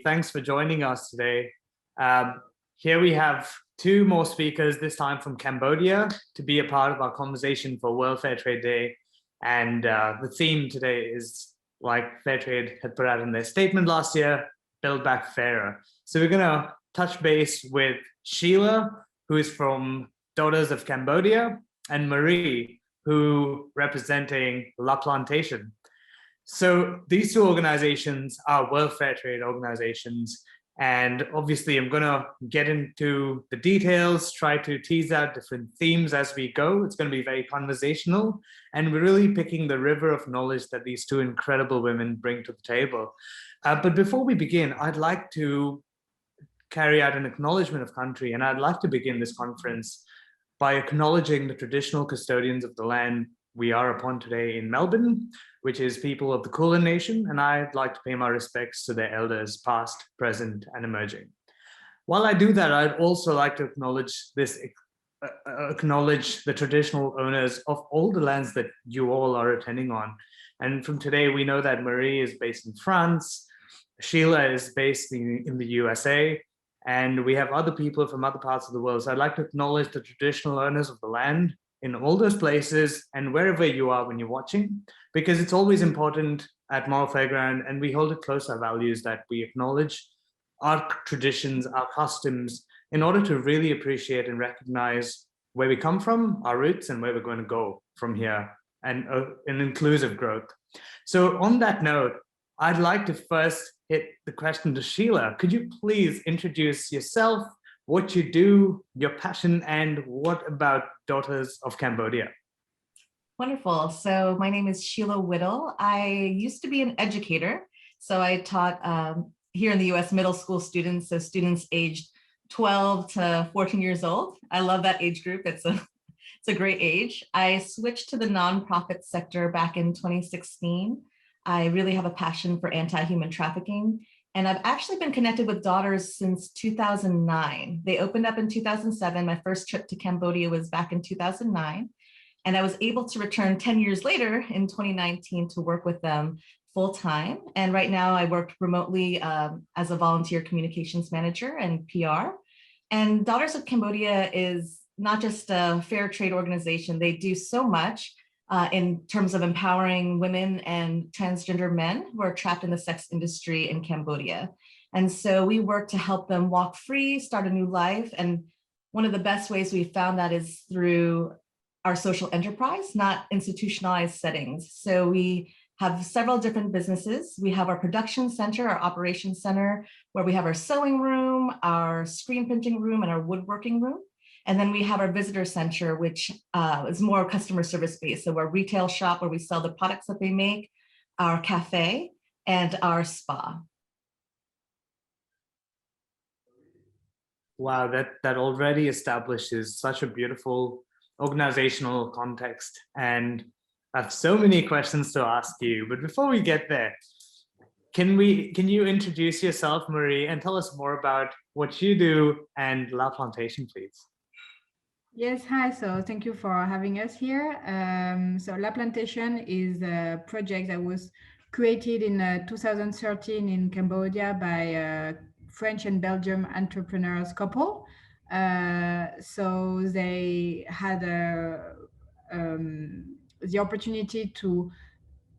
Thanks for joining us today. Here we have two more speakers, this time from Cambodia, to be a part of our conversation for World Fair Trade Day. And the theme today is, like Fair Trade had put out in their statement last year, Buildbackfairer. So we're going to touch base with Sheila, who is from Daughters of Cambodia, and Marie, who representing La Plantation. So these two organizations are World Fair Trade organizations. And obviously, I'm going to get into the details, try to tease out different themes as we go. It's going to be very conversational. And we're really picking the river of knowledge that these two incredible women bring to the table. But before we begin, I'd like to carry out an acknowledgement of country. And I'd like to begin this conference by acknowledging the traditional custodians of the land we are upon today in Melbourne, which is people of the Kulin Nation, and I'd like to pay my respects to their elders, past, present, and emerging. While I do that, I'd also like to acknowledge the traditional owners of all the lands that you all are attending on. And from today, we know that Marie is based in France, Sheila is based in the USA, and we have other people from other parts of the world. So I'd like to acknowledge the traditional owners of the land in all those places and wherever you are when you're watching, because it's always important at Moral Fairground, and we hold it close, our values, that we acknowledge our traditions, our customs, in order to really appreciate and recognize where we come from, our roots, and where we're going to go from here, and an inclusive growth. So on that note, I'd like to first hit the question to Sheila. Could you please introduce yourself, what you do, your passion, and what about Daughters of Cambodia? Wonderful. So my name is Sheila Whittle. I used to be an educator. So I taught here in the US middle school students, so students aged 12 to 14 years old. I love that age group. It's a great age. I switched to the nonprofit sector back in 2016. I really have a passion for anti-human trafficking. And I've actually been connected with Daughters since 2009. They opened up in 2007. My first trip to Cambodia was back in 2009. And I was able to return 10 years later in 2019 to work with them full time. And right now I work remotely as a volunteer communications manager and PR. And Daughters of Cambodia is not just a fair trade organization. They do so much in terms of empowering women and transgender men who are trapped in the sex industry in Cambodia. And so we work to help them walk free, start a new life. And one of the best ways we found that is through our social enterprise, not institutionalized settings. So we have several different businesses. We have our production center, our operations center, where we have our sewing room, our screen printing room, and our woodworking room. And then we have our visitor center, which is more customer service based. So we're a retail shop where we sell the products that they make, our cafe, and our spa. Wow, that already establishes such a beautiful organizational context. And I have so many questions to ask you. But before we get there, can you introduce yourself, Marie, and tell us more about what you do and La Plantation, please? Yes, hi. So thank you for having us here. So La Plantation is a project that was created in 2013 in Cambodia by a French and Belgian entrepreneurs couple. So they had the opportunity to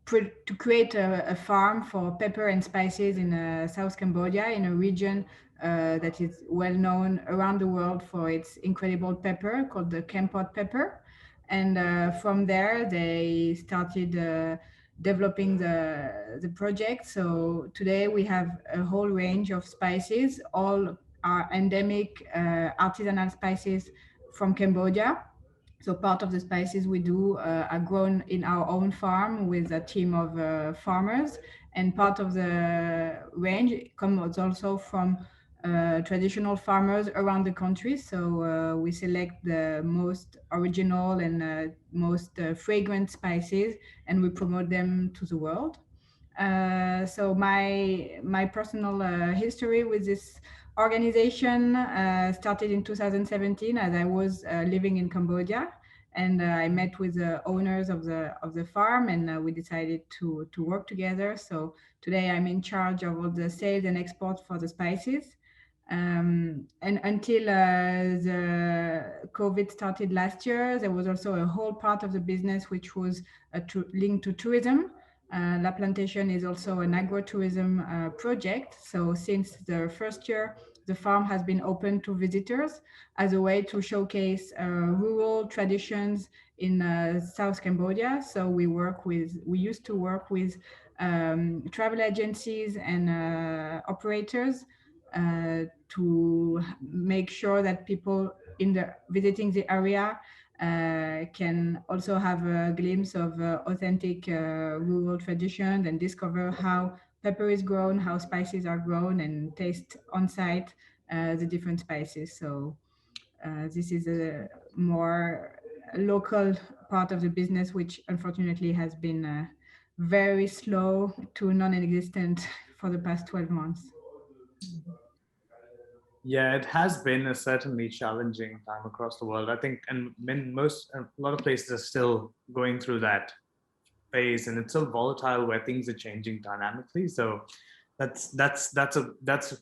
create a farm for pepper and spices in South Cambodia, in a region that is well known around the world for its incredible pepper called the Kampot pepper. And from there, they started developing the project. So today we have a whole range of spices, all are endemic artisanal spices from Cambodia. So part of the spices we do are grown in our own farm with a team of farmers, and part of the range comes also from traditional farmers around the country. So we select the most original and most fragrant spices, and we promote them to the world. So my personal history with this organization started in 2017 as I was living in Cambodia. and I met with the owners of the farm, and we decided to work together. So today I'm in charge of all the sales and export for the spices. And until the COVID started last year, there was also a whole part of the business which was linked to tourism. La Plantation is also an agrotourism project. So since the first year, the farm has been open to visitors as a way to showcase rural traditions in South Cambodia. So we used to work with travel agencies and operators to make sure that people visiting the area can also have a glimpse of authentic rural traditions and discover how pepper is grown, how spices are grown, and taste on site the different spices. So this is a more local part of the business, which unfortunately has been very slow to non-existent for the past 12 months. Yeah, it has been a certainly challenging time across the world, I think, and a lot of places are still going through that phase, and it's so volatile where things are changing dynamically. So that's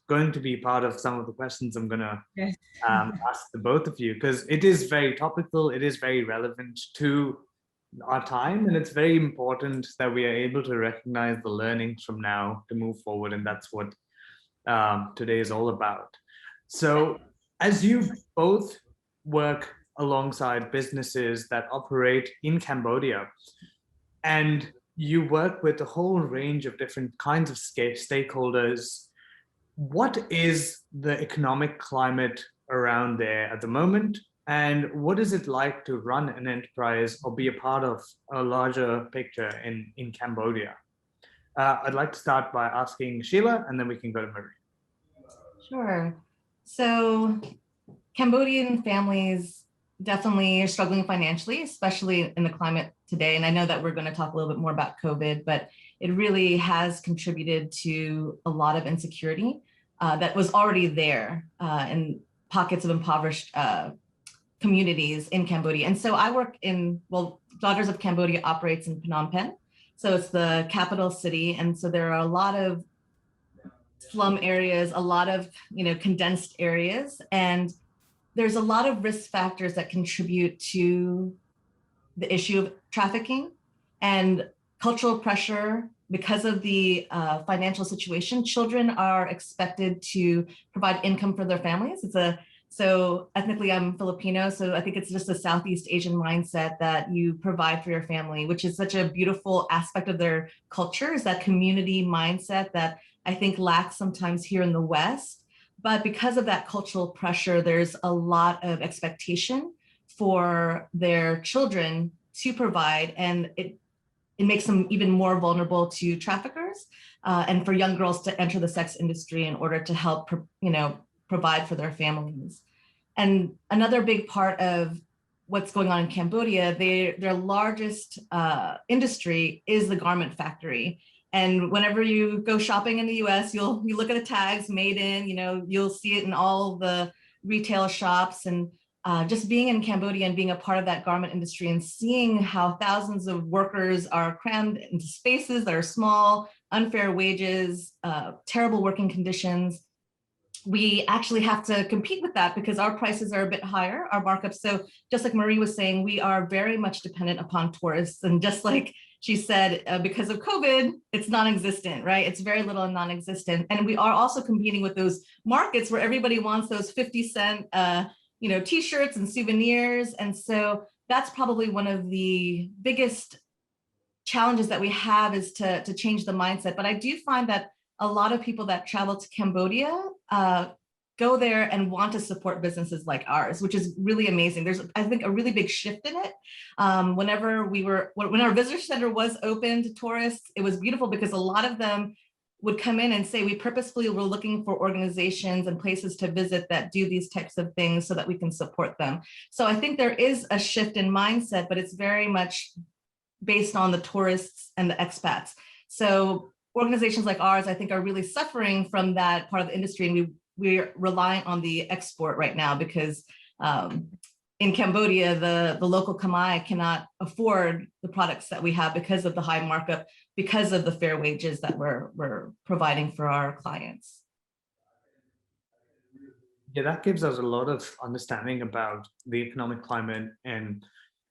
going to be part of some of the questions I'm gonna Yes. ask the both of you, because it is very topical, it is very relevant to our time, and it's very important that we are able to recognize the learnings from now to move forward, and that's what today is all about. So as you both work alongside businesses that operate in Cambodia, and you work with a whole range of different kinds of stakeholders, what is the economic climate around there at the moment? And what is it like to run an enterprise or be a part of a larger picture in Cambodia? I'd like to start by asking Sheila, and then we can go to Marie. Sure. So Cambodian families definitely are struggling financially, especially in the climate today. And I know that we're going to talk a little bit more about COVID, but it really has contributed to a lot of insecurity that was already there in pockets of impoverished communities in Cambodia. And so I work Daughters of Cambodia operates in Phnom Penh. So it's the capital city. And so there are a lot of slum areas, a lot of condensed areas, and there's a lot of risk factors that contribute to the issue of trafficking and cultural pressure. Because of the financial situation, children are expected to provide income for their families. So ethnically, I'm Filipino, so I think it's just a Southeast Asian mindset that you provide for your family, which is such a beautiful aspect of their culture, is that community mindset that I think lacks sometimes here in the West. But because of that cultural pressure, there's a lot of expectation for their children to provide, and it makes them even more vulnerable to traffickers and for young girls to enter the sex industry in order to help provide for their families. And another big part of what's going on in Cambodia, their largest industry is the garment factory. And whenever you go shopping in the US, you look at the tags made in, you'll see it in all the retail shops. And just being in Cambodia and being a part of that garment industry and seeing how thousands of workers are crammed into spaces that are small, unfair wages, terrible working conditions, we actually have to compete with that because our prices are a bit higher, our markups. So just like Marie was saying, we are very much dependent upon tourists. And just like she said, because of COVID, it's non-existent, right? It's very little and non-existent. And we are also competing with those markets where everybody wants those 50-cent t-shirts and souvenirs. And so that's probably one of the biggest challenges that we have, is to change the mindset. But I do find that a lot of people that travel to Cambodia go there and want to support businesses like ours, which is really amazing. There's, I think, a really big shift in it. When our visitor center was open to tourists, it was beautiful because a lot of them would come in and say, we purposefully were looking for organizations and places to visit that do these types of things so that we can support them. So I think there is a shift in mindset, but it's very much based on the tourists and the expats. So organizations like ours, I think, are really suffering from that part of the industry, and we're relying on the export right now because in in Cambodia, the local Khmer cannot afford the products that we have because of the high markup, because of the fair wages that we're providing for our clients. Yeah, that gives us a lot of understanding about the economic climate and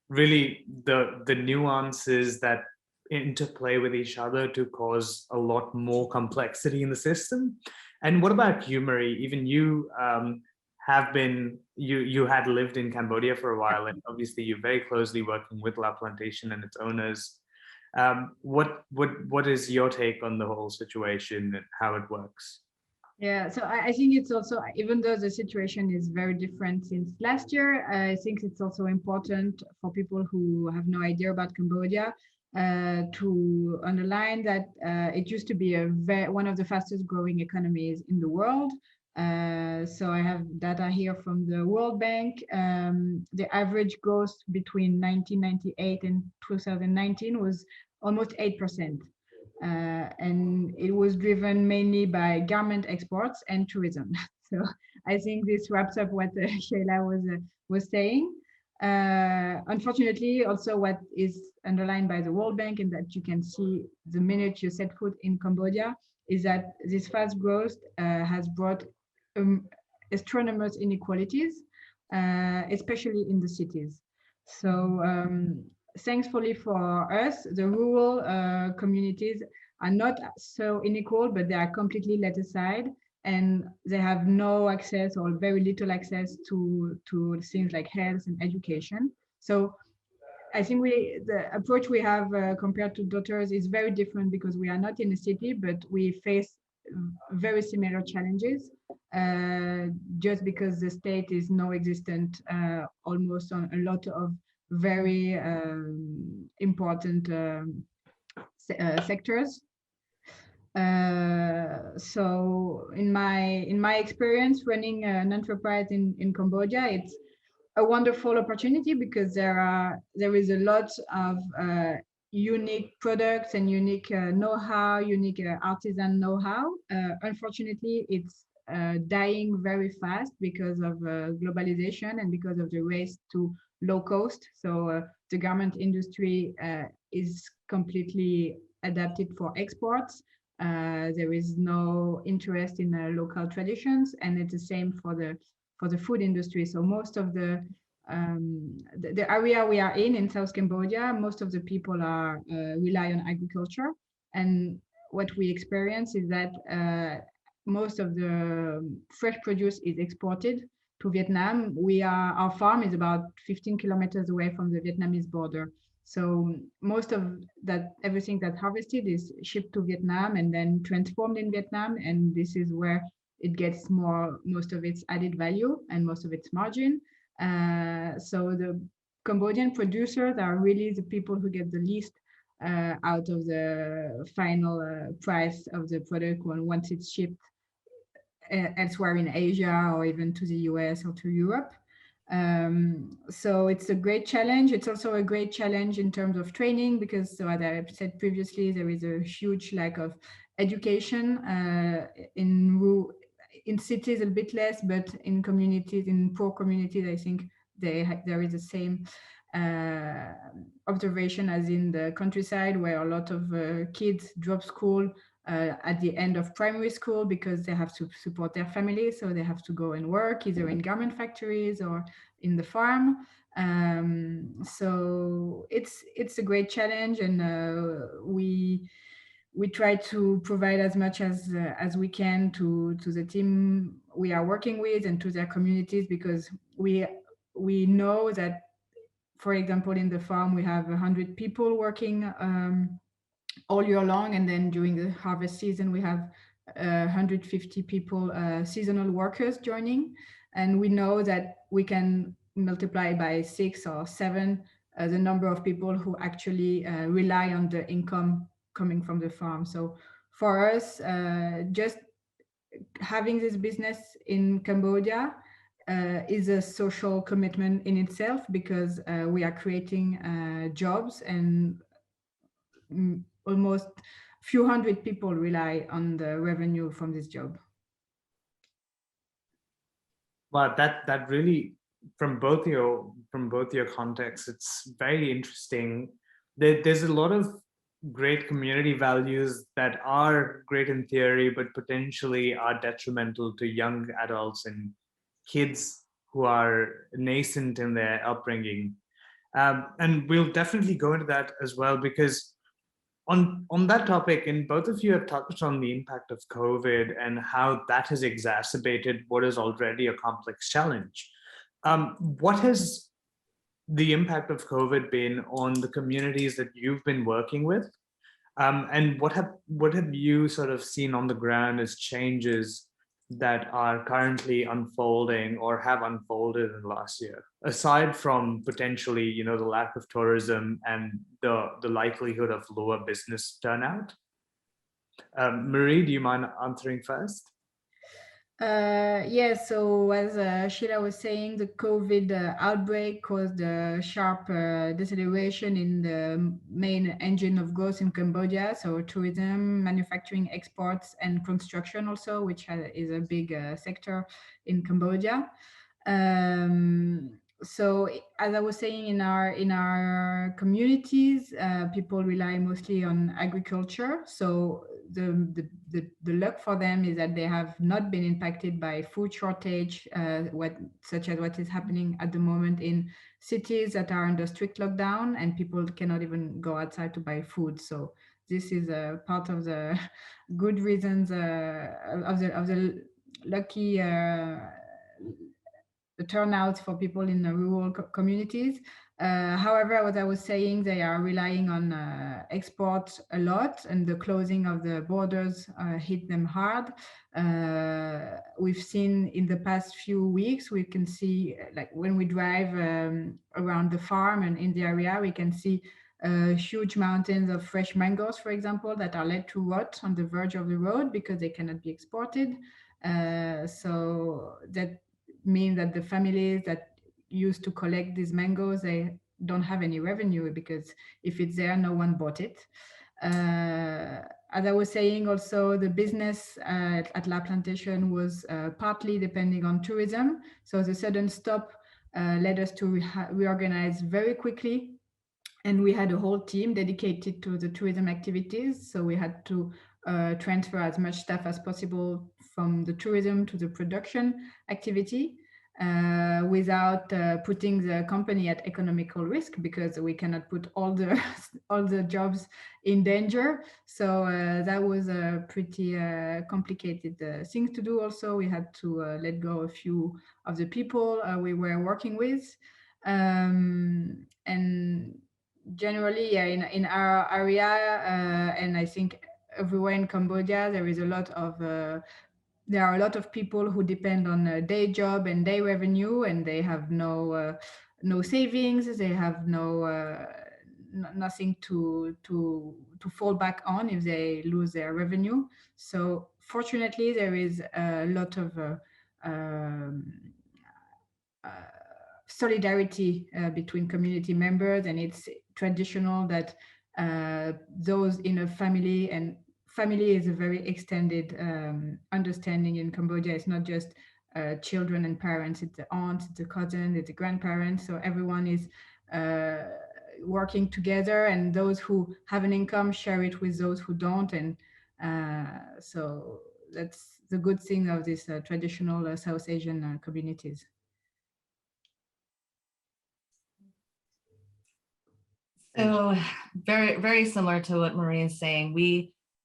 really the nuances that interplay with each other to cause a lot more complexity in the system. And what about humor? Even you you had lived in Cambodia for a while, and obviously you're very closely working with La Plantation and its owners. What is your take on the whole situation and how it works? Yeah, so I think it's also, even though the situation is very different since last year, I think it's also important for people who have no idea about Cambodia to underline that it used to be one of the fastest growing economies in the world. So I have data here from the World Bank. The average growth between 1998 and 2019 was almost 8%. And it was driven mainly by garment exports and tourism. So I think this wraps up what Shayla was saying. Unfortunately, also what is underlined by the World Bank, and that you can see the minute you set foot in Cambodia, is that this fast growth has brought astronomous inequalities, especially in the cities. So thankfully for us, the rural communities are not so unequal, but they are completely let aside, and they have no access or very little access to things like health and education. So I think the approach we have compared to Daughters is very different, because we are not in a city, but we face very similar challenges, just because the state is non-existent almost on a lot of very important sectors. So in my experience running an enterprise in Cambodia, it's a wonderful opportunity, because there is a lot of unique products and unique know-how, unique artisan know-how. Unfortunately, it's dying very fast because of globalization and because of the race to low cost. So the garment industry is completely adapted for exports. There is no interest in local traditions, and it's the same for the food industry. So most of the area we are in South Cambodia, most of the people rely on agriculture, and what we experience is that most of the fresh produce is exported to Vietnam. Our farm is about 15 kilometers away from the Vietnamese border. So most of that, everything that's harvested is shipped to Vietnam and then transformed in Vietnam. And this is where it gets most of its added value and most of its margin. So the Cambodian producers are really the people who get the least out of the final price of the product once it's shipped elsewhere in Asia or even to the US or to Europe. So it's a great challenge. It's also a great challenge in terms of training, because so as I said previously, there is a huge lack of education in cities, a bit less, but in communities, in poor communities, I think there is the same observation as in the countryside, where a lot of kids drop school at the end of primary school because they have to support their family, so they have to go and work either in garment factories or in the farm. So it's a great challenge, and we try to provide as much as we can to the team we are working with and to their communities, because we know that, for example, in the farm we have 100 people working all year long, and then during the harvest season we have 150 people, seasonal workers joining, and we know that we can multiply by 6 or 7 the number of people who actually rely on the income coming from the farm. So for us, just having this business in Cambodia is a social commitment in itself, because we are creating jobs, and almost few hundred people rely on the revenue from this job. Well, that really from both your contexts, it's very interesting. There's a lot of great community values that are great in theory, but potentially are detrimental to young adults and kids who are nascent in their upbringing. And we'll definitely go into that as well, because on that topic, and both of you have touched on the impact of COVID and how that has exacerbated what is already a complex challenge. What has the impact of COVID been on the communities that you've been working with? And what have you sort of seen on the ground as changes that are currently unfolding or have unfolded in the last year, aside from potentially, you know, the lack of tourism and the likelihood of lower business turnout? Marie, do you mind answering first? Yeah, so as Sheila was saying, the COVID outbreak caused a sharp deceleration in the main engine of growth in Cambodia, so tourism, manufacturing, exports, and construction also, which is a big sector in Cambodia. So as I was saying, in our communities, people rely mostly on agriculture. So the luck for them is that they have not been impacted by food shortage, such as what is happening at the moment in cities that are under strict lockdown, and people cannot even go outside to buy food. So this is a part of the good reasons of the lucky the turnout for people in the rural communities. However, what I was saying, they are relying on export a lot, and the closing of the borders hit them hard. We've seen in the past few weeks, we can see, like when we drive around the farm and in the area, we can see huge mountains of fresh mangoes, for example, that are led to rot on the verge of the road because they cannot be exported. So that mean that the families that used to collect these mangoes, they don't have any revenue, because if it's there, no one bought it. As I was saying, also the business at La Plantation was partly depending on tourism. So the sudden stop led us to reorganize very quickly. And we had a whole team dedicated to the tourism activities. So we had to transfer as much staff as possible from the tourism to the production activity without putting the company at economical risk, because we cannot put all the jobs in danger. So that was a pretty complicated thing to do. Also, we had to let go a few of the people we were working with, and generally, yeah, in our area, and I think everywhere in Cambodia, there are a lot of people who depend on a day job and day revenue, and they have no savings. They have nothing to fall back on if they lose their revenue. So fortunately, there is a lot of solidarity between community members, and it's traditional that those in a family, and family is a very extended understanding in Cambodia. It's not just children and parents, it's the aunts, it's the cousins, it's the grandparents. So everyone is working together, and those who have an income share it with those who don't. And so that's the good thing of these traditional South Asian communities. So very, very similar to what Marie is saying.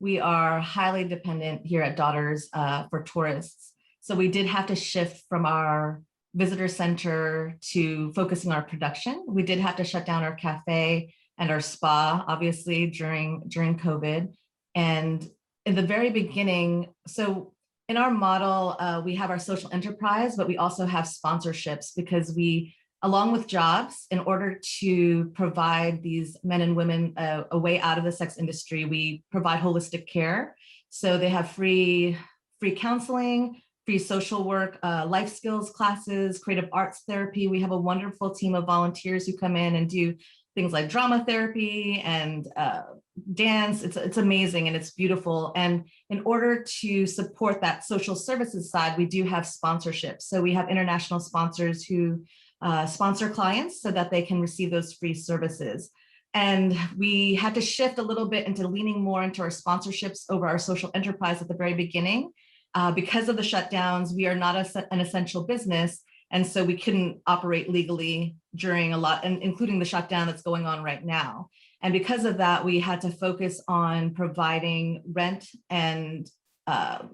We are highly dependent here at Daughters for tourists. So we did have to shift from our visitor center to focusing on our production. We did have to shut down our cafe and our spa, obviously, during COVID. And in the very beginning, so in our model, we have our social enterprise, but we also have sponsorships, because we, along with jobs, in order to provide these men and women a way out of the sex industry, we provide holistic care. So they have free counseling, free social work, life skills classes, creative arts therapy. We have a wonderful team of volunteers who come in and do things like drama therapy and dance. It's amazing and it's beautiful. And in order to support that social services side, we do have sponsorships. So we have international sponsors who sponsor clients so that they can receive those free services. And we had to shift a little bit into leaning more into our sponsorships over our social enterprise at the very beginning. Because of the shutdowns, we are not an essential business. And so we couldn't operate legally during a lot, and including the shutdown that's going on right now. And because of that, we had to focus on providing rent and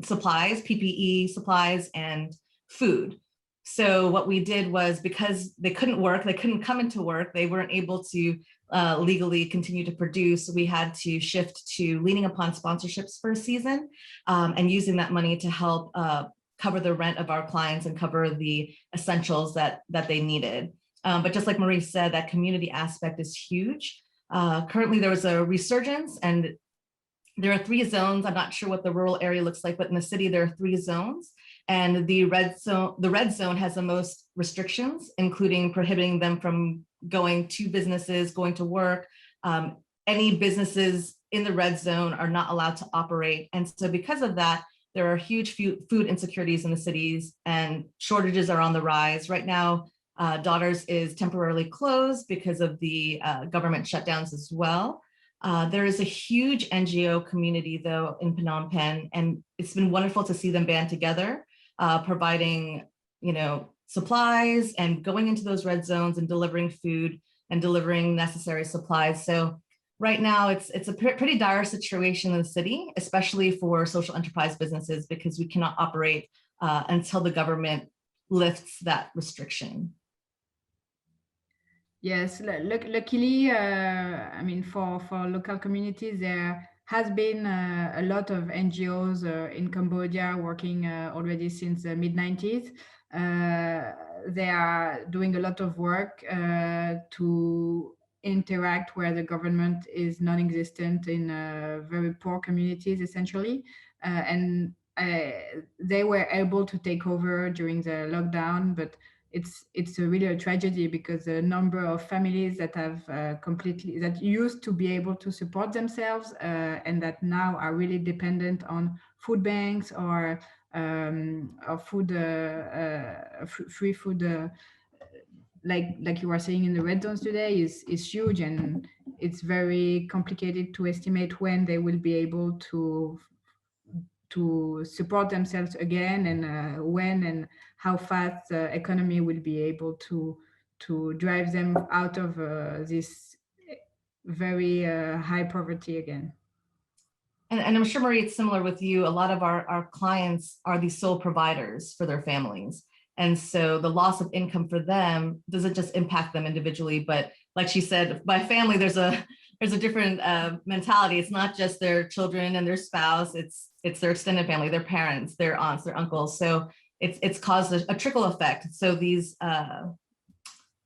supplies, PPE supplies, and food. So what we did was, because they couldn't work, they couldn't come into work, they weren't able to legally continue to produce, we had to shift to leaning upon sponsorships for a season and using that money to help cover the rent of our clients and cover the essentials that they needed. But just like Marie said, that community aspect is huge. Currently, there was a resurgence, and there are 3 zones. I'm not sure what the rural area looks like, but in the city, there are 3 zones. And the red zone has the most restrictions, including prohibiting them from going to businesses, going to work. Any businesses in the red zone are not allowed to operate. And so because of that, there are huge food insecurities in the cities, and shortages are on the rise. Right now, Daughters is temporarily closed because of the government shutdowns as well. There is a huge NGO community, though, in Phnom Penh, and it's been wonderful to see them band together, providing, supplies and going into those red zones and delivering food and delivering necessary supplies. So right now, it's a pretty dire situation in the city, especially for social enterprise businesses, because we cannot operate until the government lifts that restriction. Yes, luckily, I mean, for local communities, there has been a lot of NGOs in Cambodia working already since the mid-90s. They are doing a lot of work to interact where the government is non-existent in very poor communities, essentially. And they were able to take over during the lockdown, but it's really a tragedy, because the number of families that have that used to be able to support themselves and that now are really dependent on food banks or food, free food, like you were saying in the red zones today, is huge, and it's very complicated to estimate when they will be able to support themselves again, and when and how fast the economy will be able to drive them out of this very high poverty again. And I'm sure, Marie, it's similar with you. A lot of our clients are the sole providers for their families. And so the loss of income for them doesn't just impact them individually, but like she said, by family, there's a different mentality. It's not just their children and their spouse, it's their extended family, their parents, their aunts, their uncles. So it's caused a trickle effect. So these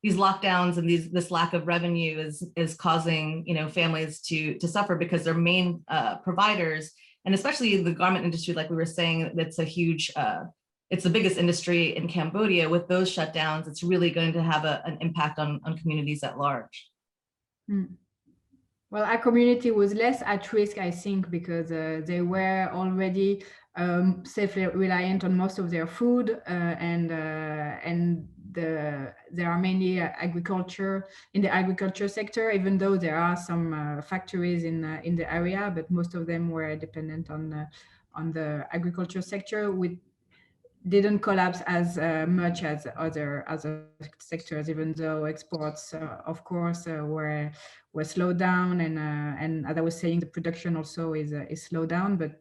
lockdowns and this lack of revenue is causing families to suffer, because their main providers, and especially the garment industry, like we were saying, that's a huge it's the biggest industry in Cambodia. With those shutdowns, it's really going to have an impact on communities at large. Well, our community was less at risk, I think, because they were already self-reliant on most of their food, and there are many agriculture in the agriculture sector, even though there are some factories in the area, but most of them were dependent on the agriculture sector, which didn't collapse as much as other sectors, even though exports, of course, were slowed down, and as I was saying, the production also is slowed down. But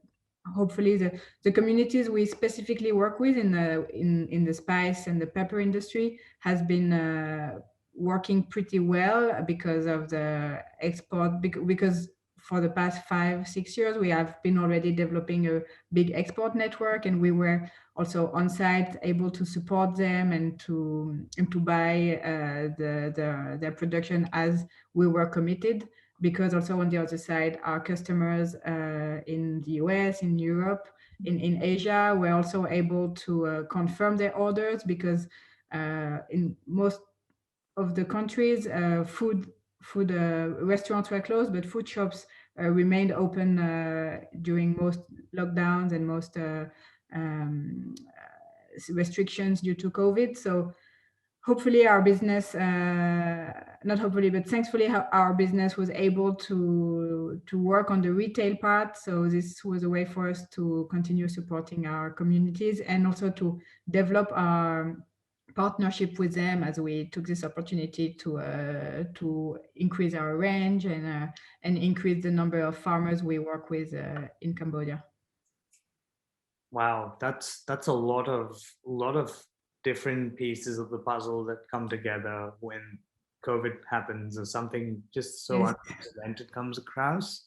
hopefully, the communities we specifically work with in the spice and the pepper industry has been working pretty well because of the export. Because for the past 5-6 years, we have been already developing a big export network, and we were also on site able to support them and to buy their production as we were committed. Because also on the other side, our customers in the US, in Europe, in Asia, were also able to confirm their orders, because in most of the countries, food restaurants were closed, but food shops remained open during most lockdowns and most restrictions due to COVID. So hopefully our business, not hopefully, but thankfully our business was able to work on the retail part. So this was a way for us to continue supporting our communities and also to develop our partnership with them as we took this opportunity to increase our range and increase the number of farmers we work with in Cambodia. Wow, that's a lot of different pieces of the puzzle that come together when COVID happens or something just so Yes. unprecedented comes across.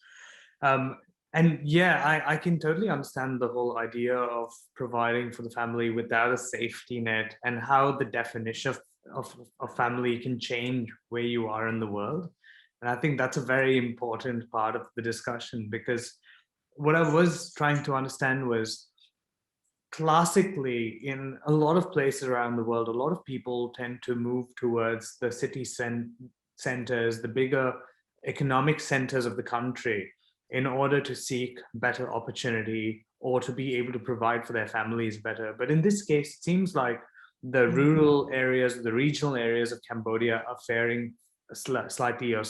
And yeah, I can totally understand the whole idea of providing for the family without a safety net and how the definition of family can change where you are in the world. And I think that's a very important part of the discussion, because what I was trying to understand was, classically, in a lot of places around the world, a lot of people tend to move towards the city centers, the bigger economic centers of the country, in order to seek better opportunity or to be able to provide for their families better. But in this case, it seems like the rural areas, the regional areas of Cambodia are faring slightly or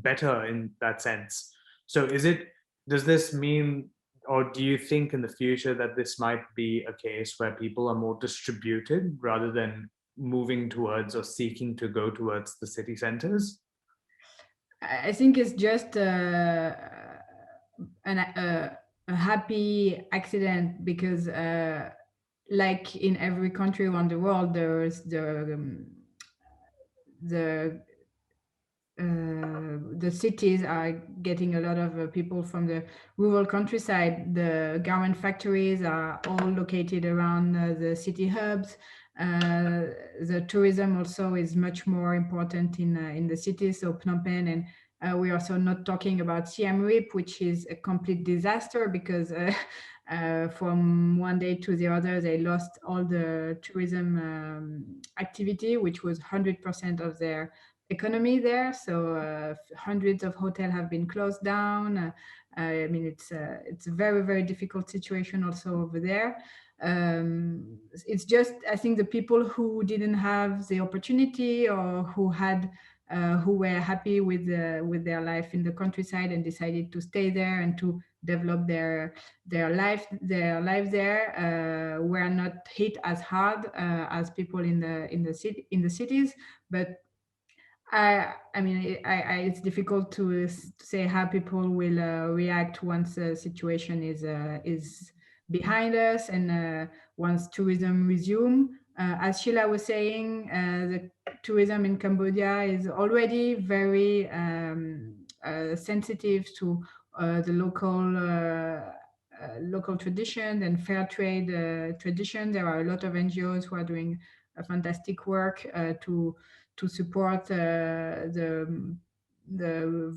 better in that sense. So does this mean, or do you think in the future that this might be a case where people are more distributed rather than moving towards or seeking to go towards the city centers? I think it's just a happy accident, because like in every country around the world, there's the cities are getting a lot of people from the rural countryside. The garment factories are all located around the city hubs. The tourism also is much more important in the cities, so Phnom Penh, and we're also not talking about Siem Reap, which is a complete disaster, because from one day to the other, they lost all the tourism activity, which was 100% of their economy there. So hundreds of hotels have been closed down. I mean, it's a very, very difficult situation also over there. It's just, I think the people who didn't have the opportunity, or who were happy with their life in the countryside and decided to stay there and to develop their life there, were not hit as hard as people in the cities. But I mean, it's difficult to say how people will react once the situation is behind us and once tourism resume. As Sheila was saying, the tourism in Cambodia is already very sensitive to the local tradition and fair trade tradition. There are a lot of NGOs who are doing a fantastic work to support the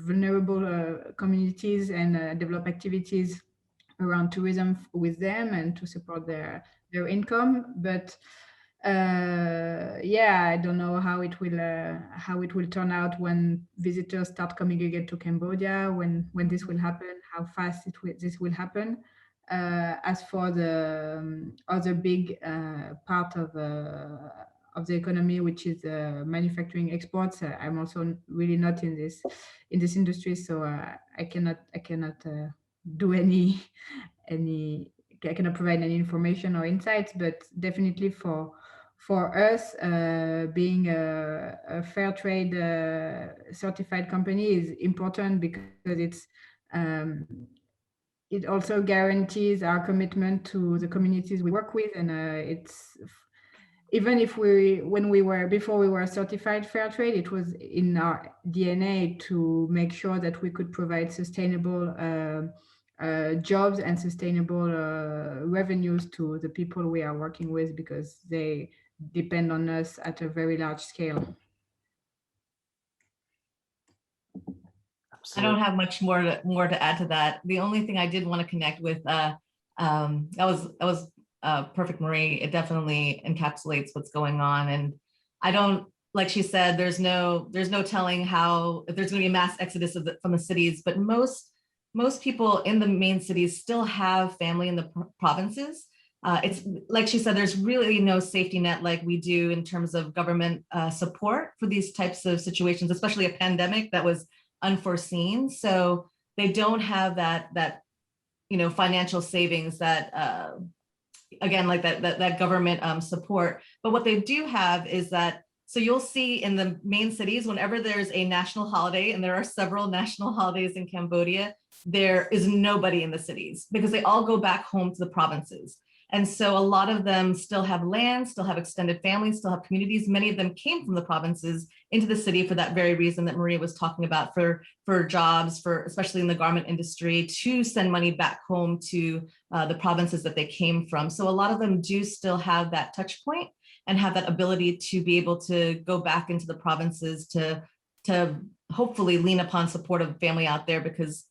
vulnerable communities and develop activities around tourism with them and to support their income. But yeah, I don't know how it will turn out when visitors start coming again to Cambodia, when this will happen, how fast this will happen. As for the other big part of the economy, which is manufacturing exports, I'm also really not in this industry, so I cannot do I cannot provide any information or insights. But definitely for us, being a fair trade certified company is important, because it also guarantees our commitment to the communities we work with, and it's even if before we were certified fair trade, it was in our DNA to make sure that we could provide sustainable jobs and sustainable revenues to the people we are working with, because they depend on us at a very large scale. I don't have much more to add to that. The only thing I did want to connect with, that was perfect, Marie. It definitely encapsulates what's going on, and I don't, like she said, there's no telling how, if there's going to be a mass exodus from the cities. But most people in the main cities still have family in the provinces. it's like she said, there's really no safety net like we do in terms of government support for these types of situations, especially a pandemic that was unforeseen. So they don't have that financial savings that again, like that government support. But what they do have is that, so you'll see in the main cities, whenever there's a national holiday, and there are several national holidays in Cambodia, there is nobody in the cities because they all go back home to the provinces. And so a lot of them still have land, still have extended families, still have communities. Many of them came from the provinces into the city for that very reason that Maria was talking about, for jobs, for especially in the garment industry, to send money back home to the provinces that they came from. So a lot of them do still have that touch point and have that ability to be able to go back into the provinces to hopefully lean upon support of family out there, because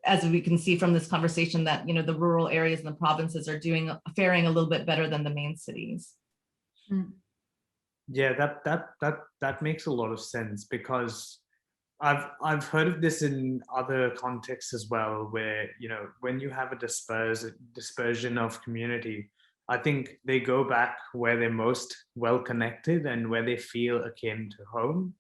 as we can see from this conversation that, the rural areas and the provinces are faring a little bit better than the main cities. Yeah, that makes a lot of sense, because I've heard of this in other contexts as well, where, when you have a dispersion of community, I think they go back where they're most well connected and where they feel akin to home.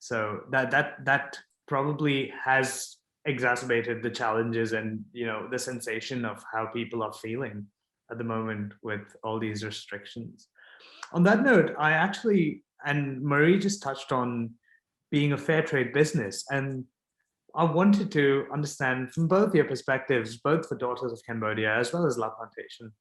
So that probably has exacerbated the challenges and the sensation of how people are feeling at the moment with all these restrictions. On that note, and Marie just touched on being a fair trade business, and I wanted to understand from both your perspectives, both for Daughters of Cambodia as well as La Plantation,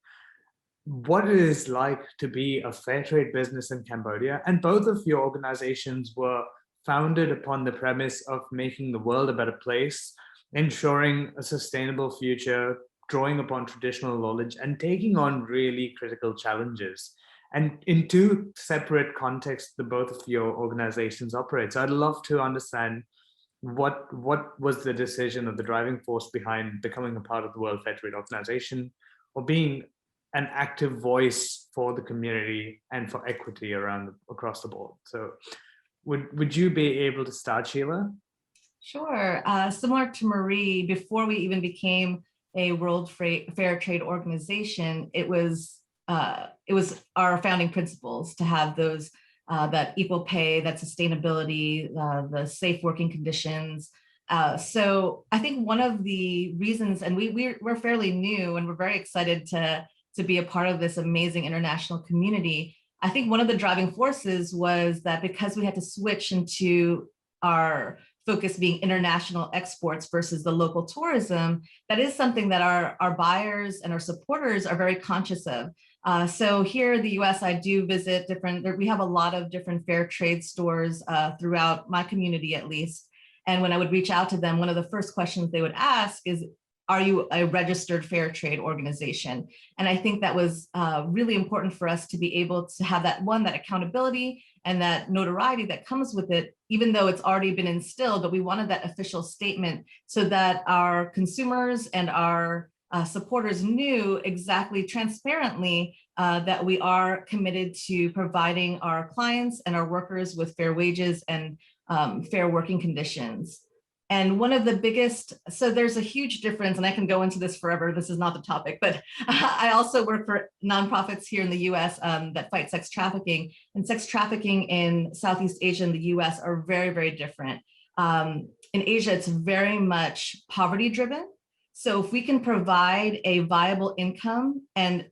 what it is like to be a fair trade business in Cambodia. And both of your organizations were founded upon the premise of making the world a better place, ensuring a sustainable future, drawing upon traditional knowledge, and taking on really critical challenges. And in two separate contexts, the both of your organizations operate. So I'd love to understand what was the decision of the driving force behind becoming a part of the World Fair Trade Organization, or being an active voice for the community and for equity across the board. So would you be able to start, Sheila? Sure. Similar to Marie, before we even became a World Fair Trade Organization, it was our founding principles to have those that equal pay, that sustainability, the safe working conditions. So I think one of the reasons, and we're fairly new, and we're very excited to be a part of this amazing international community. I think one of the driving forces was that because we had to switch into our focus being international exports versus the local tourism, that is something that our buyers and our supporters are very conscious of. So here in the US, I do visit we have a lot of different fair trade stores throughout my community, at least. And when I would reach out to them, one of the first questions they would ask is, are you a registered fair trade organization? And I think that was really important for us to be able to have that accountability and that notoriety that comes with it, even though it's already been instilled, but we wanted that official statement so that our consumers and our supporters knew exactly transparently that we are committed to providing our clients and our workers with fair wages and fair working conditions. And one of the biggest, so there's a huge difference, and I can go into this forever, this is not the topic, but I also work for nonprofits here in the US that fight sex trafficking, and sex trafficking in Southeast Asia and the US are very, very different. In Asia, it's very much poverty driven. So if we can provide a viable income, and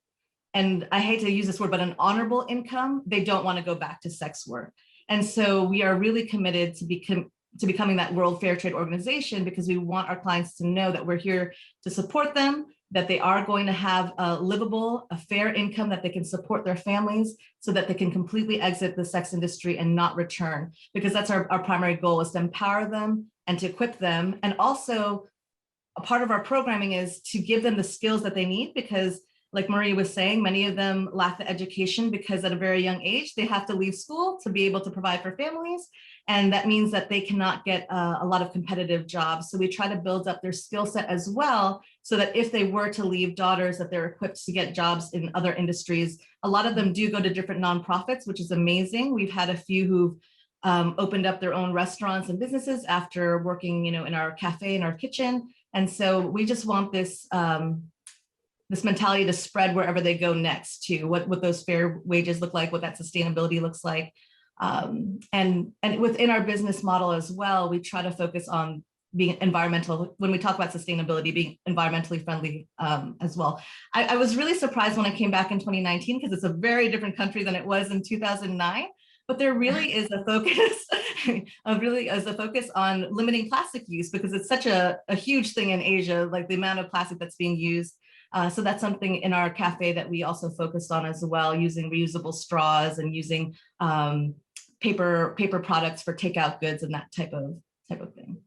I hate to use this word, but an honorable income, they don't want to go back to sex work. And so we are really committed to becoming that World Fair Trade Organization, because we want our clients to know that we're here to support them, that they are going to have a fair income, that they can support their families, so that they can completely exit the sex industry and not return, because that's our primary goal, is to empower them and to equip them. And also a part of our programming is to give them the skills that they need, because like Marie was saying, many of them lack the education because at a very young age, they have to leave school to be able to provide for families. And that means that they cannot get a lot of competitive jobs. So we try to build up their skill set as well, so that if they were to leave Daughters, that they're equipped to get jobs in other industries. A lot of them do go to different nonprofits, which is amazing. We've had a few who've opened up their own restaurants and businesses after working, in our cafe, in our kitchen. And so we just want this this mentality to spread wherever they go next to what those fair wages look like, what that sustainability looks like. And within our business model as well, we try to focus on being environmental, when we talk about sustainability, being environmentally friendly as well. I was really surprised when I came back in 2019, because it's a very different country than it was in 2009. But there really is a focus, on limiting plastic use, because it's such a huge thing in Asia, like the amount of plastic that's being used. So that's something in our cafe that we also focused on as well, using reusable straws and using paper products for takeout goods and that type of thing.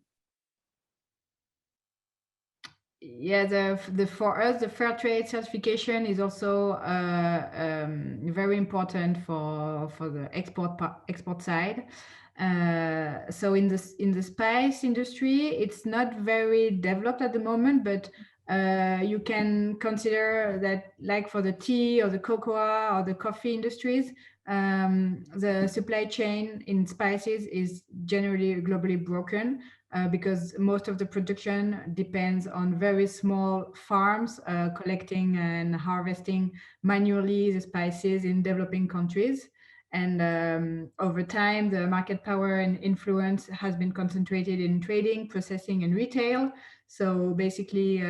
Yeah, for us, the fair trade certification is also very important for the export side. So in the spice industry, it's not very developed at the moment, but you can consider that, like for the tea or the cocoa or the coffee industries, the supply chain in spices is generally globally broken. Because most of the production depends on very small farms collecting and harvesting manually the spices in developing countries. And over time, the market power and influence has been concentrated in trading, processing, and retail. So basically,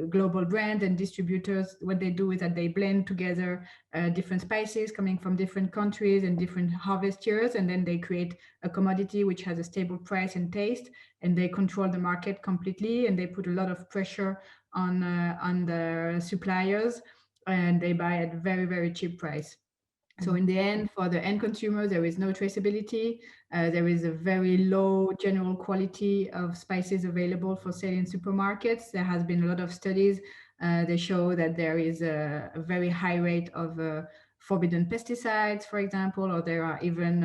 global brands and distributors, what they do is that they blend together different spices coming from different countries and different harvest years, and then they create a commodity which has a stable price and taste, and they control the market completely, and they put a lot of pressure on the suppliers, and they buy at very, very cheap price. So in the end, for the end consumer, there is no traceability. There is a very low general quality of spices available for sale in supermarkets. There has been a lot of studies. They show that there is a very high rate of forbidden pesticides, for example, or there are even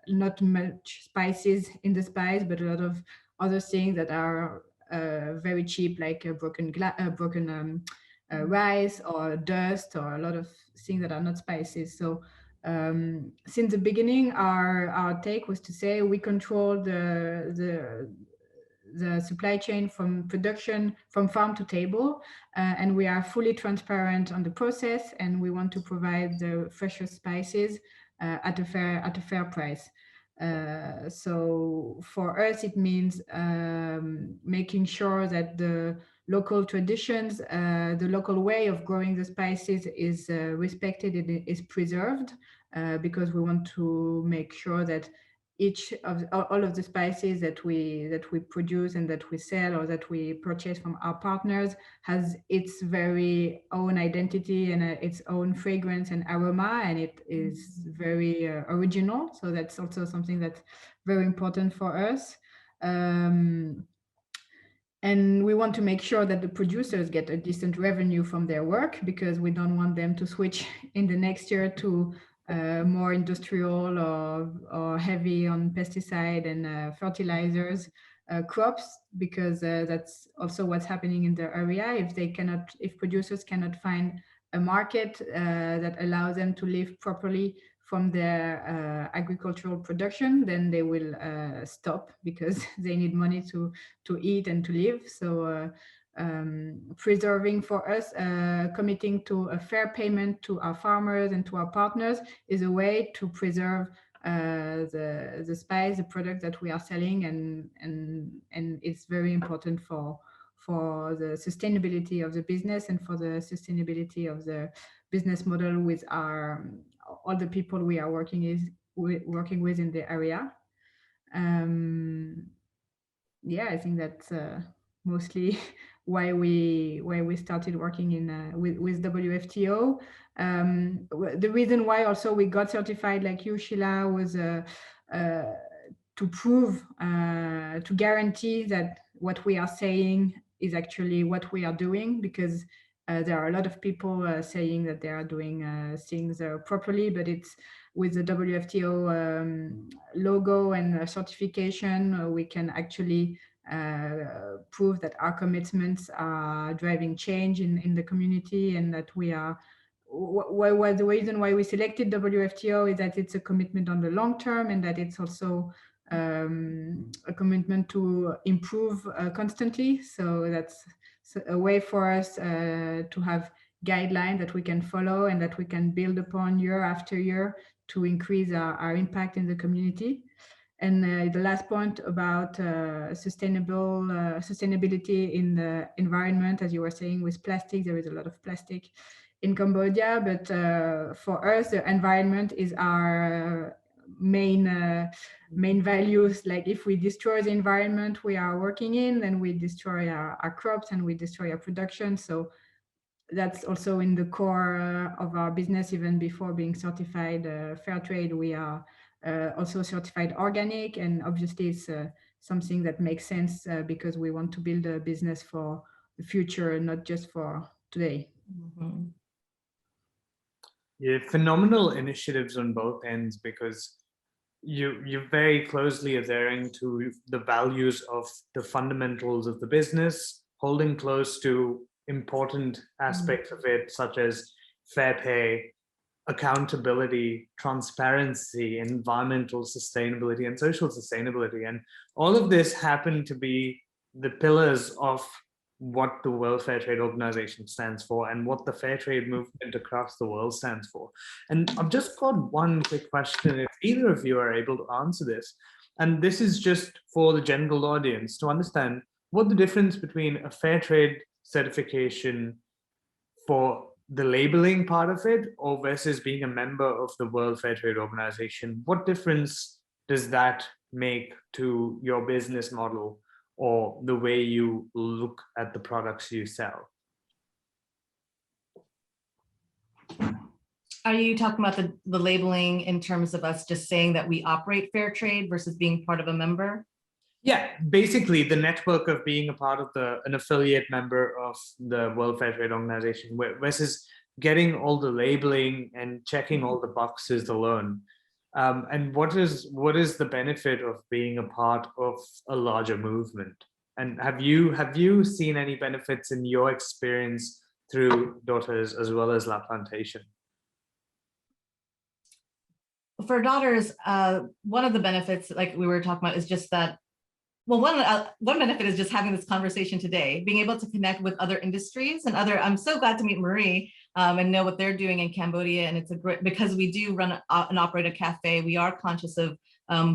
not much spices in the spice, but a lot of other things that are very cheap, like broken rice or dust, or a lot of things that are not spices. So since the beginning, our take was to say we control the supply chain from production, from farm to table, and we are fully transparent on the process, and we want to provide the freshest spices at a fair price. So for us, it means making sure that the local traditions, the local way of growing the spices is respected and is preserved, because we want to make sure that all of the spices that we produce and that we sell or that we purchase from our partners has its very own identity and its own fragrance and aroma, and it is very original. So that's also something that's very important for us. And we want to make sure that the producers get a decent revenue from their work, because we don't want them to switch in the next year to more industrial or heavy on pesticide and fertilizers crops, because that's also what's happening in the area. If producers cannot find a market that allows them to live properly from their agricultural production, then they will stop, because they need money to eat and to live. So preserving for us, committing to a fair payment to our farmers and to our partners is a way to preserve the spice, the product that we are selling, and it's very important for the sustainability of the business and for the sustainability of the business model with all the people we are working with in the area. Yeah, I think that's mostly why we started working with WFTO. The reason why also we got certified, like you, Sheila, was to prove, to guarantee that what we are saying is actually what we are doing, because there are a lot of people saying that they are doing things properly, but it's with the WFTO logo and certification, we can actually prove that our commitments are driving change in the community, and that we are. The reason why we selected WFTO is that it's a commitment on the long term, and that it's also a commitment to improve constantly. So that's a way for us to have guidelines that we can follow and that we can build upon year after year to increase our impact in the community. And the last point about sustainability in the environment, as you were saying, with plastic, there is a lot of plastic in Cambodia, but for us, the environment is our main values. Like if we destroy the environment we are working in, then we destroy our crops and we destroy our production. So that's also in the core of our business. Even before being certified fair trade, we are also certified organic, and obviously it's something that makes sense because we want to build a business for the future, not just for today. Mm-hmm. Yeah, phenomenal initiatives on both ends, because you're very closely adhering to the values of the fundamentals of the business, holding close to important aspects of it, such as fair pay, accountability, transparency, environmental sustainability, and social sustainability. And all of this happen to be the pillars of what the World Fair Trade Organization stands for and what the fair trade movement across the world stands for. And I've just got one quick question, if either of you are able to answer this. And this is just for the general audience to understand what the difference between a fair trade certification for the labeling part of it or versus being a member of the World Fair Trade Organization. What difference does that make to your business model or the way you look at the products you sell? Are you talking about the labeling in terms of us just saying that we operate fair trade versus being part of a member? Yeah, basically the network of being a part of an affiliate member of the World Fair Trade Organization versus getting all the labeling and checking all the boxes alone. And what is the benefit of being a part of a larger movement? And have you seen any benefits in your experience through Daughters as well as La Plantation? For Daughters, one of the benefits, like we were talking about, is just that, well, one benefit is just having this conversation today, being able to connect with other industries and I'm so glad to meet Marie and know what they're doing in Cambodia. And it's a great, because we do run and operate a cafe, we are conscious of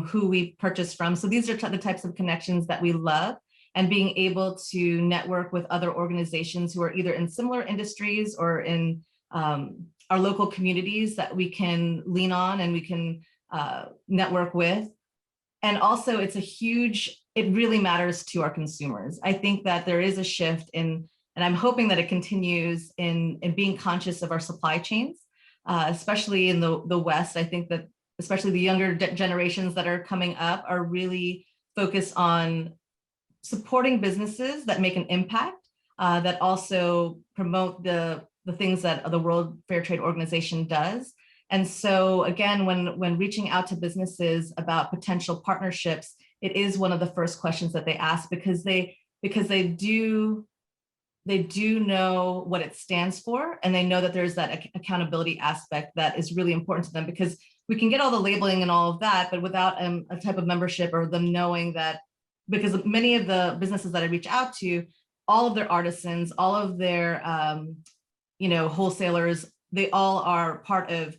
who we purchase from. So these are the types of connections that we love, and being able to network with other organizations who are either in similar industries or in our local communities that we can lean on and we can network with. And also it really matters to our consumers. I think that there is a shift and I'm hoping that it continues in being conscious of our supply chains, especially in the West. I think that especially the younger generations that are coming up are really focused on supporting businesses that make an impact, that also promote the things that the World Fair Trade Organization does. And so again, when reaching out to businesses about potential partnerships, it is one of the first questions that they ask, because they do know what it stands for, and they know that there's that accountability aspect that is really important to them, because we can get all the labeling and all of that, but without a type of membership or them knowing that, because many of the businesses that I reach out to, all of their artisans, all of their wholesalers, they all are part of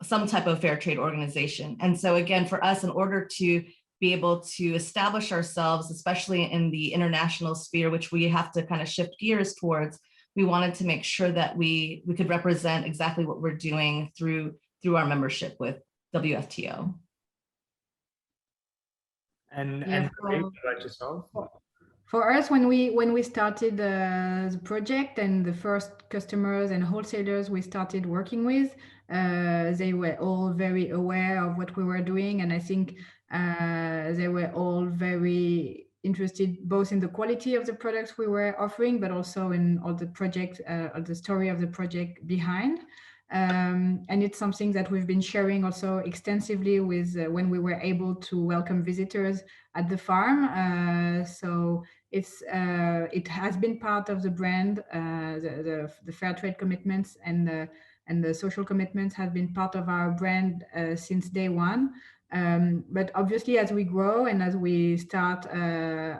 some type of fair trade organization. And so again, for us, in order to be able to establish ourselves, especially in the international sphere, which we have to kind of shift gears towards, we wanted to make sure that we could represent exactly what we're doing through our membership with WFTO. And about yourself? For us, when we started the project and the first customers and wholesalers we started working with, they were all very aware of what we were doing, and I think they were all very interested both in the quality of the products we were offering, but also in all the project, the story of the project behind. And it's something that we've been sharing also extensively with when we were able to welcome visitors at the farm. So it has been part of the brand. The fair trade commitments and the social commitments have been part of our brand since day one. But obviously, as we grow and as we start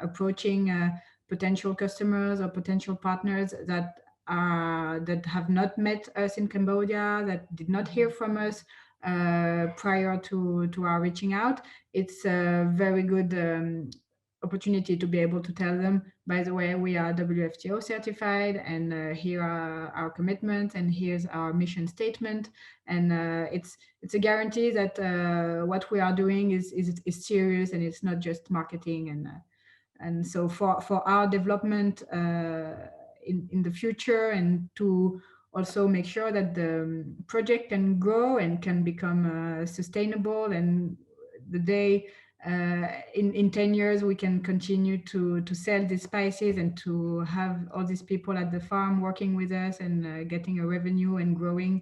approaching potential customers or potential partners that have not met us in Cambodia, that did not hear from us prior to our reaching out. It's a very good opportunity to be able to tell them, by the way, we are WFTO certified, and here are our commitments, and here's our mission statement. And it's a guarantee that what we are doing is serious, and it's not just marketing. And so for our development in the future, and to also make sure that the project can grow and can become sustainable, and the day in 10 years we can continue to sell these spices and to have all these people at the farm working with us and getting a revenue and growing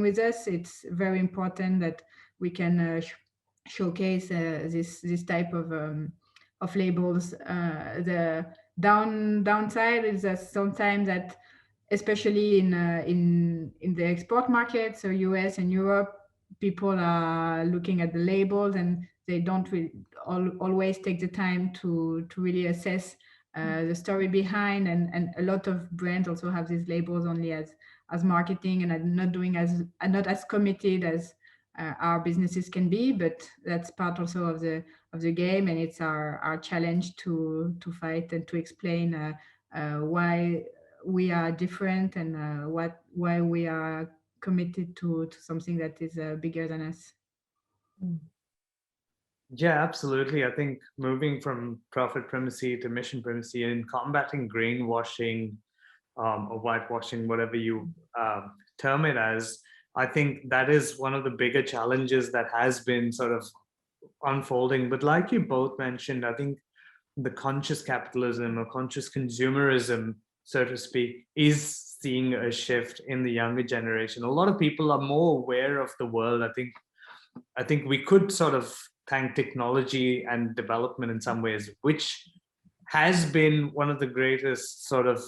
with us. It's very important that we can showcase this type of labels. The downside is that sometimes that, especially in the export market, so US and Europe, people are looking at the labels and they don't really always take the time to really assess the story behind, and a lot of brands also have these labels only as marketing and are not as committed as our businesses can be. But that's part also of the game, and it's our challenge to fight and to explain why we are different, and why we are committed to something that is bigger than us. Yeah, absolutely. I think moving from profit primacy to mission primacy and combating greenwashing or whitewashing, whatever you term it as, I think that is one of the bigger challenges that has been sort of unfolding. But like you both mentioned, I think the conscious capitalism or conscious consumerism, so to speak, is seeing a shift in the younger generation. A lot of people are more aware of the world. I think we could sort of thank technology and development in some ways, which has been one of the greatest sort of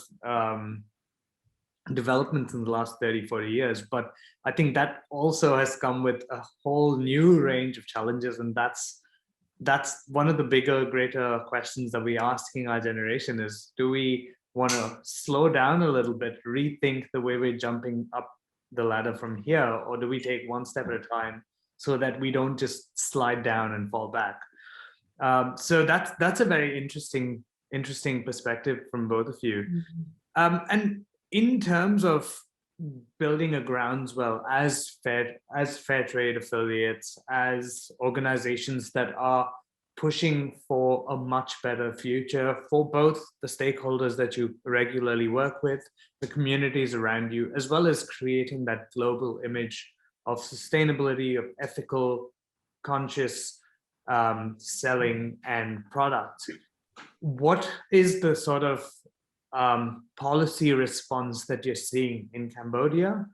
developments in the last 30, 40 years. But I think that also has come with a whole new range of challenges. And that's one of the bigger, greater questions that we're asking our generation is, do we want to slow down a little bit, rethink the way we're jumping up the ladder from here, or do we take one step at a time so that we don't just slide down and fall back? So that's a very interesting perspective from both of you. And in terms of building a groundswell as fair trade affiliates, as organizations that are pushing for a much better future for both the stakeholders that you regularly work with, the communities around you, as well as creating that global image of sustainability, of ethical, conscious selling and products. What is the sort of policy response that you're seeing in Cambodia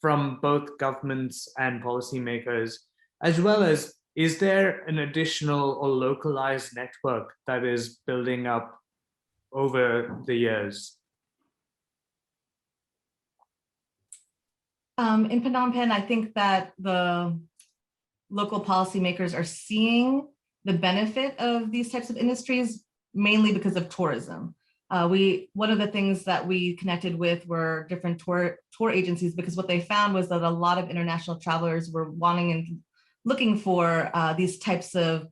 from both governments and policymakers, as well as, is there an additional or localized network that is building up over the years? In Phnom Penh, I think that the local policymakers are seeing the benefit of these types of industries, mainly because of tourism. One of the things that we connected with were different tour agencies, because what they found was that a lot of international travelers were wanting and looking for these types of,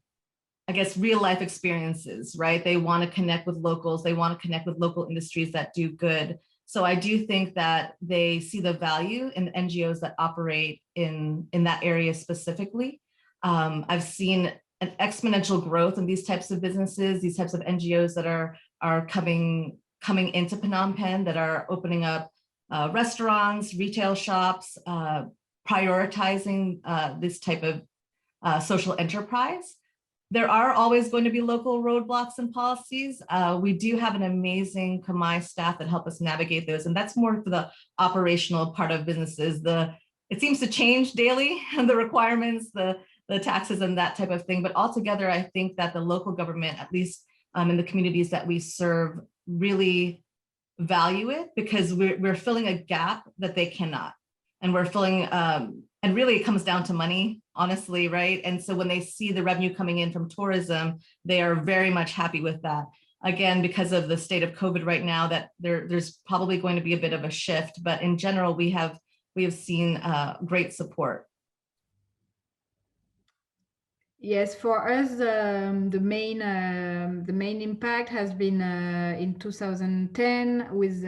I guess, real life experiences, right? They want to connect with locals. They want to connect with local industries that do good. So I do think that they see the value in the NGOs that operate in that area specifically. I've seen an exponential growth in these types of businesses, these types of NGOs that are coming into Phnom Penh, that are opening up restaurants, retail shops, prioritizing this type of social enterprise. There are always going to be local roadblocks and policies. We do have an amazing Khmer staff that help us navigate those, and that's more for the operational part of businesses. It seems to change daily, the requirements, the taxes and that type of thing. But altogether, I think that the local government, at least in the communities that we serve, really value it, because we're filling a gap that they cannot. And we're filling, and really it comes down to money, honestly, right? And so when they see the revenue coming in from tourism, they are very much happy with that. again, because of the state of COVID right now, that there's probably going to be a bit of a shift, but in general, we have seen great support. Yes, for us, the main impact has been in 2010 with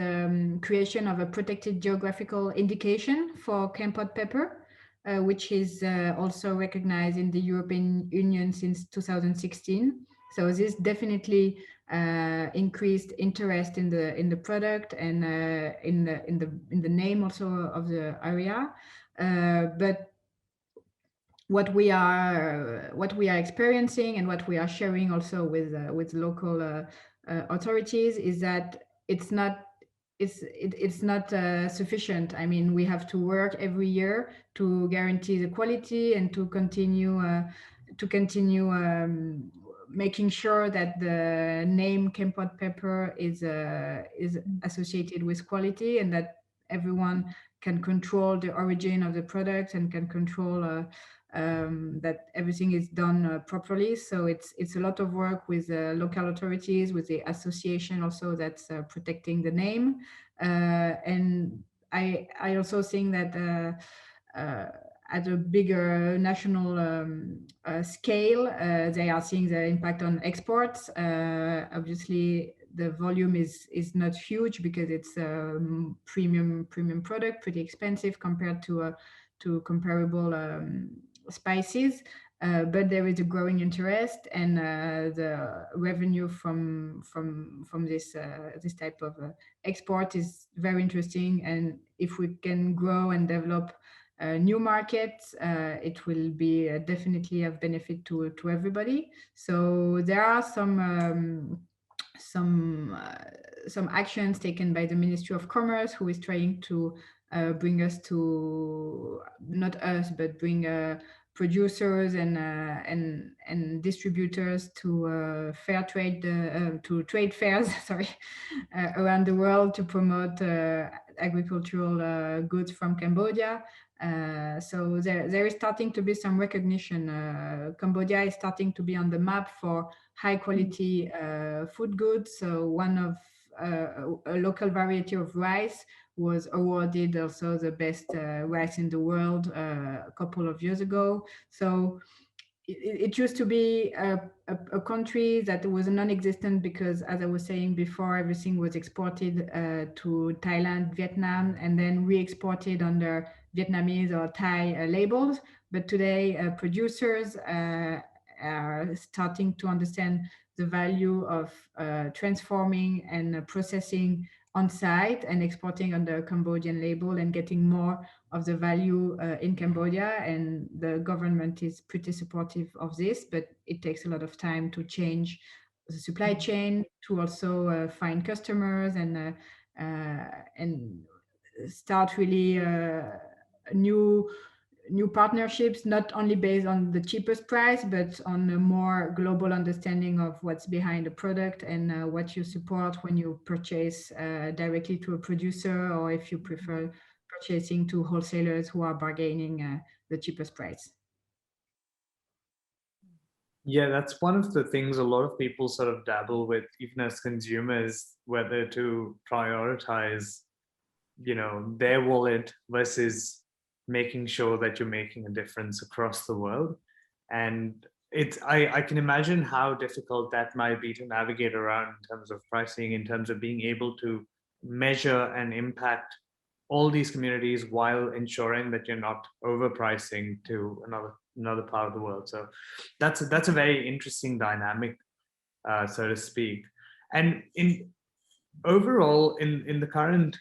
creation of a protected geographical indication for Kampot pepper, which is also recognized in the European Union since 2016. So this definitely increased interest in the product and in the name also of the area, but what we are experiencing and what we are sharing also with local authorities is that it's not sufficient. I mean, we have to work every year to guarantee the quality and to continue making sure that the name Kampot pepper is associated with quality, and that everyone can control the origin of the product and can control that everything is done properly. So it's a lot of work with local authorities, with the association also that's protecting the name. And I also think that at a bigger national scale, they are seeing the impact on exports. Obviously, the volume is not huge because it's a premium product, pretty expensive compared to comparable spices, but there is a growing interest, and the revenue from this type of export is very interesting. And if we can grow and develop new markets, it will be definitely of benefit to everybody. So there are some actions taken by the Ministry of Commerce, who is trying to bring us to, not us, but bring producers and distributors to fair trade, to trade fairs, sorry, around the world to promote agricultural goods from Cambodia. So there is starting to be some recognition. Cambodia is starting to be on the map for high quality food goods. So one of a local variety of rice was awarded also the best rice in the world a couple of years ago. So it used to be a country that was non-existent because, as I was saying before, everything was exported to Thailand, Vietnam, and then re-exported under Vietnamese or Thai labels. But today, producers are starting to understand the value of transforming and processing on site and exporting under a Cambodian label and getting more of the value in Cambodia. And the government is pretty supportive of this, but it takes a lot of time to change the supply chain, to also find customers and start really new partnerships, not only based on the cheapest price, but on a more global understanding of what's behind the product and what you support when you purchase directly to a producer, or if you prefer purchasing to wholesalers who are bargaining the cheapest price. Yeah, that's one of the things a lot of people sort of dabble with, even as consumers, whether to prioritize, you know, their wallet versus making sure that you're making a difference across the world. And I can imagine how difficult that might be to navigate around in terms of pricing, in terms of being able to measure and impact all these communities while ensuring that you're not overpricing to another part of the world. So that's a very interesting dynamic, so to speak. And overall, in the current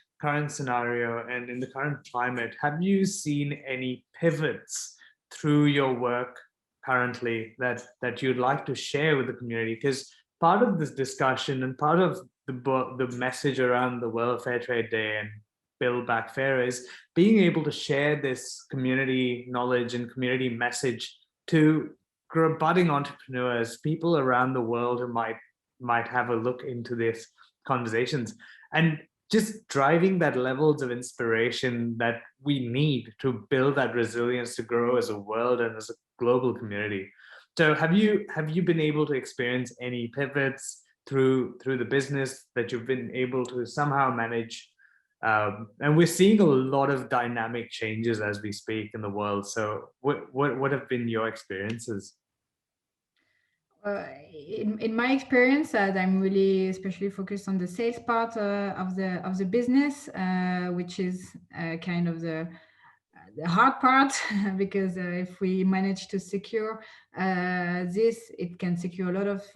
scenario and in the current climate, have you seen any pivots through your work currently that you'd like to share with the community? Because part of this discussion and part of the message around the World Fair Trade Day and Buildbackfairer is being able to share this community knowledge and community message to budding entrepreneurs, people around the world who might have a look into this conversations, and just driving that levels of inspiration that we need to build that resilience to grow as a world and as a global community. So have you been able to experience any pivots, through the business that you've been able to somehow manage. And we're seeing a lot of dynamic changes as we speak in the world. So what have been your experiences? In my experience, as I'm really especially focused on the sales part of the business, which is kind of the hard part, because if we manage to secure this, it can secure a lot of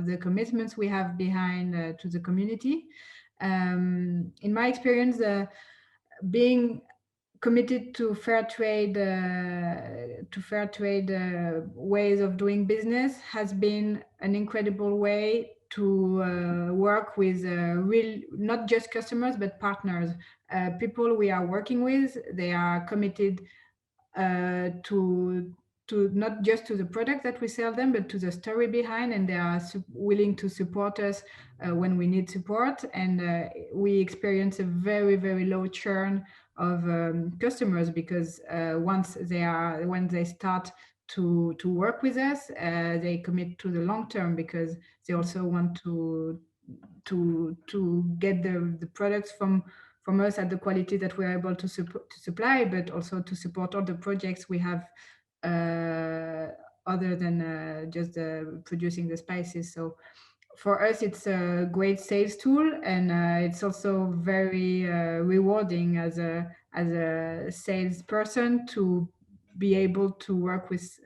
the commitments we have behind to the community. In my experience, being committed to fair trade ways of doing business has been an incredible way to work with real, not just customers, but partners. People we are working with, they are committed to not just to the product that we sell them, but to the story behind, and they are willing to support us when we need support. And we experience a very, very low churn of customers, because when they start to work with us, they commit to the long term, because they also want to get the products from us at the quality that we're able to supply, but also to support all the projects we have other than just producing the spices. So for us, it's a great sales tool, and it's also very rewarding as a salesperson to be able to work with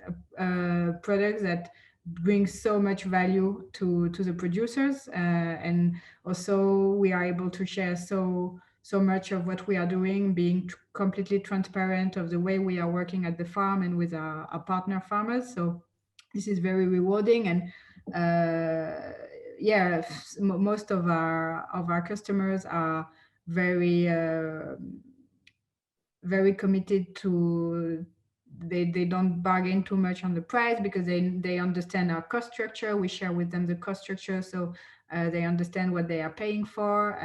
products that bring so much value to the producers, and also we are able to share so much of what we are doing, being completely transparent of the way we are working at the farm and with our partner farmers. So this is very rewarding, and yeah, most of our customers are very very committed to. They don't bargain too much on the price, because they understand our cost structure. We share with them the cost structure, so they understand what they are paying for.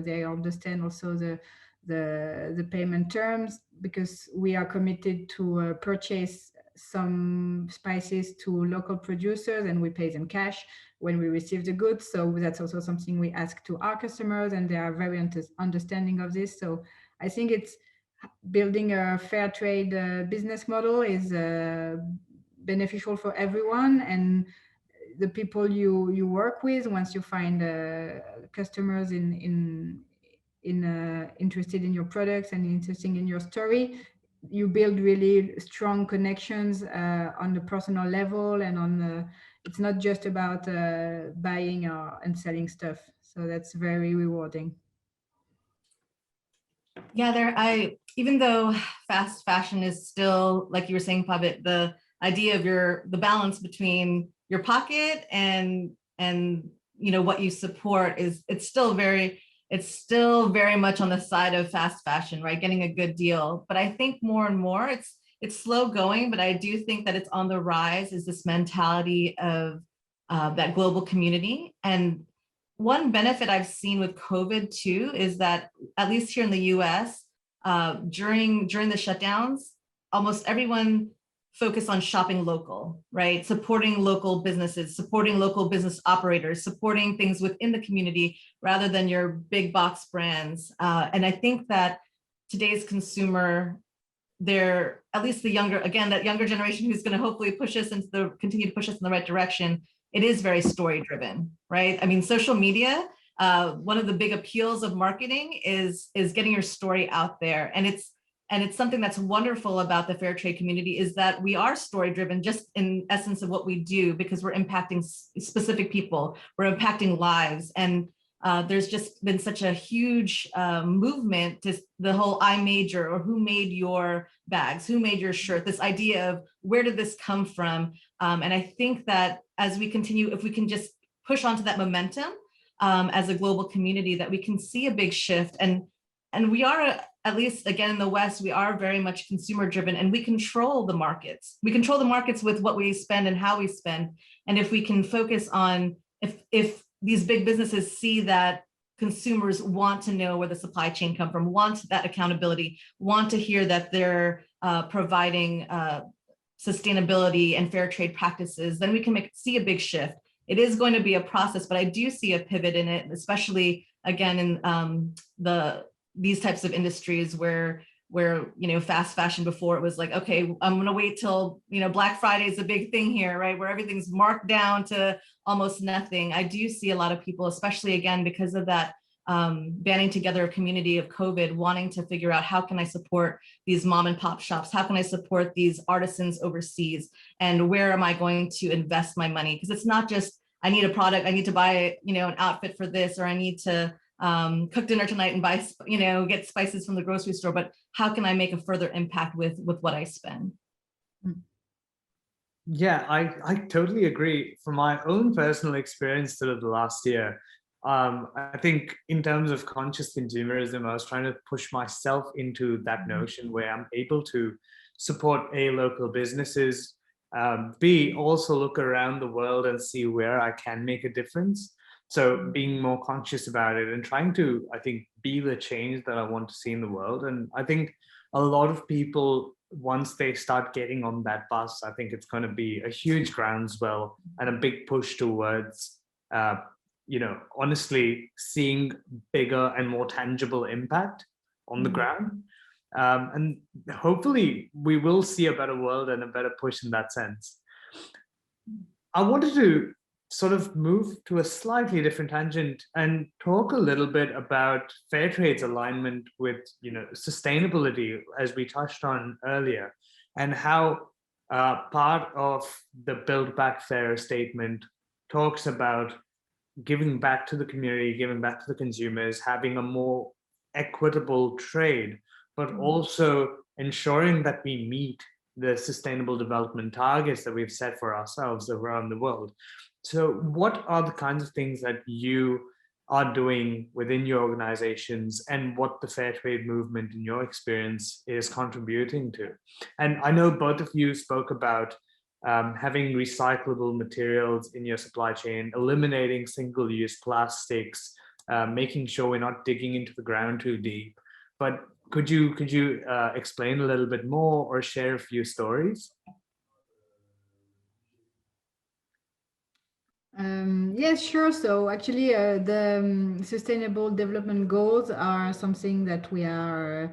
They understand also the payment terms, because we are committed to purchase some spices to local producers, and we pay them cash when we receive the goods. So that's also something we ask to our customers, and they are very understanding of this. So I think it's building a fair trade business model is beneficial for everyone, and the people you work with, once you find customers interested in your products and interested in your story, you build really strong connections on the personal level, and on the, it's not just about buying and selling stuff. So that's very rewarding. Yeah, even though fast fashion is still, like you were saying, Pavit, the idea of the balance between your pocket and what you support it's still very much on the side of fast fashion, right? Getting a good deal. But I think more and more it's slow going, but I do think that it's on the rise, is this mentality of that global community. And one benefit I've seen with COVID too is that, at least here in the US, during the shutdowns, almost everyone focused on shopping local, right? Supporting local businesses, supporting local business operators, supporting things within the community rather than your big box brands. And I think that today's consumer, they're, at least the younger, again, that younger generation who's going to hopefully continue to push us in the right direction, it is very story driven, right? I mean, social media, one of the big appeals of marketing is getting your story out there. And it's something that's wonderful about the fair trade community, is that we are story driven, just in essence of what we do, because we're impacting specific people, we're impacting lives. And there's just been such a huge movement to the whole I made your, or who made your bags, who made your shirt, this idea of where did this come from? And I think that as we continue, if we can just push onto that momentum as a global community, that we can see a big shift. And we are, at least again in the West, we are very much consumer driven, and we control the markets. We control the markets with what we spend and how we spend. And if we can focus on, if these big businesses see that consumers want to know where the supply chain come from, want that accountability, want to hear that they're providing sustainability and fair trade practices, then we can see a big shift. it is going to be a process, but I do see a pivot in it, especially again in these types of industries where fast fashion before it was like, okay, I'm going to wait till Black Friday is a big thing here, right, where everything's marked down to almost nothing. I do see a lot of people, especially again because of that banding together a community of COVID, wanting to figure out how can I support these mom and pop shops, how can I support these artisans overseas, and where am I going to invest my money? Because it's not just I need a product, I need to buy an outfit for this, or I need to cook dinner tonight and buy get spices from the grocery store, but how can I make a further impact with what I spend? Yeah, I totally agree. From my own personal experience through the last year, I think in terms of conscious consumerism, I was trying to push myself into that notion where I'm able to support A, local businesses, B, also look around the world and see where I can make a difference. So being more conscious about it and trying to, I think, be the change that I want to see in the world. And I think a lot of people, once they start getting on that bus, I think it's going to be a huge groundswell and a big push towards honestly seeing bigger and more tangible impact on the ground. And hopefully we will see a better world and a better push in that sense. I wanted to sort of move to a slightly different tangent and talk a little bit about fair trade's alignment with sustainability, as we touched on earlier, and how part of the Buildbackfairer statement talks about giving back to the community, giving back to the consumers, having a more equitable trade, but also ensuring that we meet the sustainable development targets that we've set for ourselves around the world. So what are the kinds of things that you are doing within your organizations, and what the fair trade movement in your experience is contributing to? And I know both of you spoke about having recyclable materials in your supply chain, eliminating single-use plastics, making sure we're not digging into the ground too deep. But could you explain a little bit more or share a few stories? Yes, sure. So actually, the Sustainable Development Goals are something that we are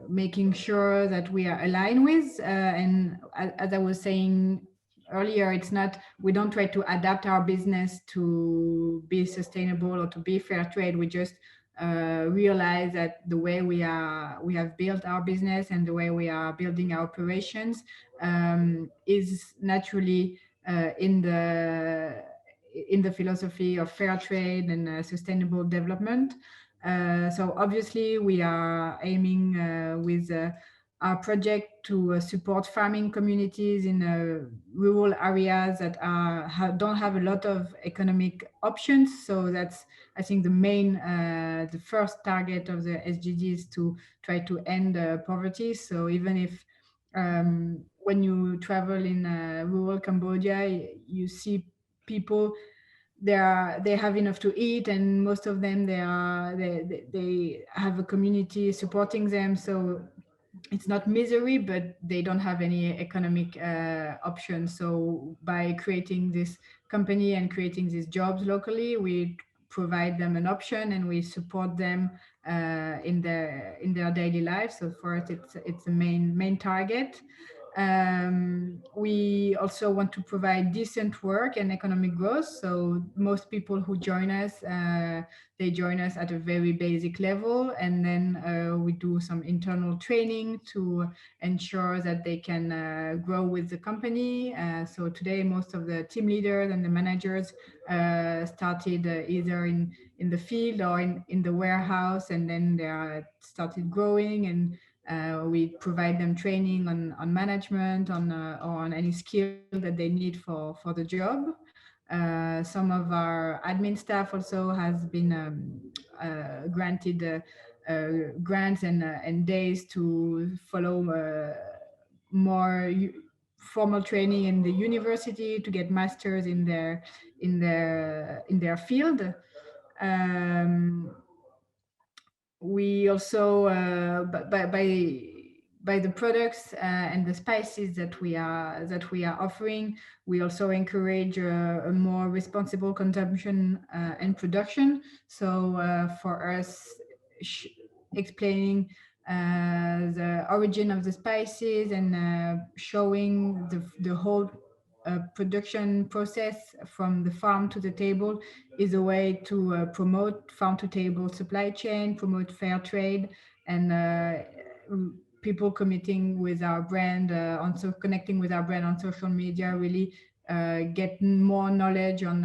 making sure that we are aligned with. And as I was saying earlier, it's not, we don't try to adapt our business to be sustainable or to be fair trade. We just realize that the way we have built our business and the way we are building our operations is naturally in the philosophy of fair trade and sustainable development. So obviously we are aiming with our project to support farming communities in rural areas that don't have a lot of economic options. So that's, I think, the first target of the SDGs, to try to end poverty. So even if when you travel in rural Cambodia, you see people, they have enough to eat, and most of them they have a community supporting them. So it's not misery, but they don't have any economic options. So by creating this company and creating these jobs locally, we provide them an option and we support them in their daily life. So for us, it's a main target. We also want to provide decent work and economic growth. So most people who join us, they join us at a very basic level, and then we do some internal training to ensure that they can grow with the company. So today, most of the team leaders and the managers started either in the field or in the warehouse, and then they started growing, and we provide them training on management, or on any skill that they need for the job. Some of our admin staff also has been granted grants and days to follow more formal training in the university to get masters in their field. We also by the products and the spices that we are offering. We also encourage a more responsible consumption and production. So for us, explaining the origin of the spices and showing the whole production process from the farm to the table is a way to promote farm to table supply chain, promote fair trade, and people committing with our brand, connecting with our brand on social media, really get more knowledge on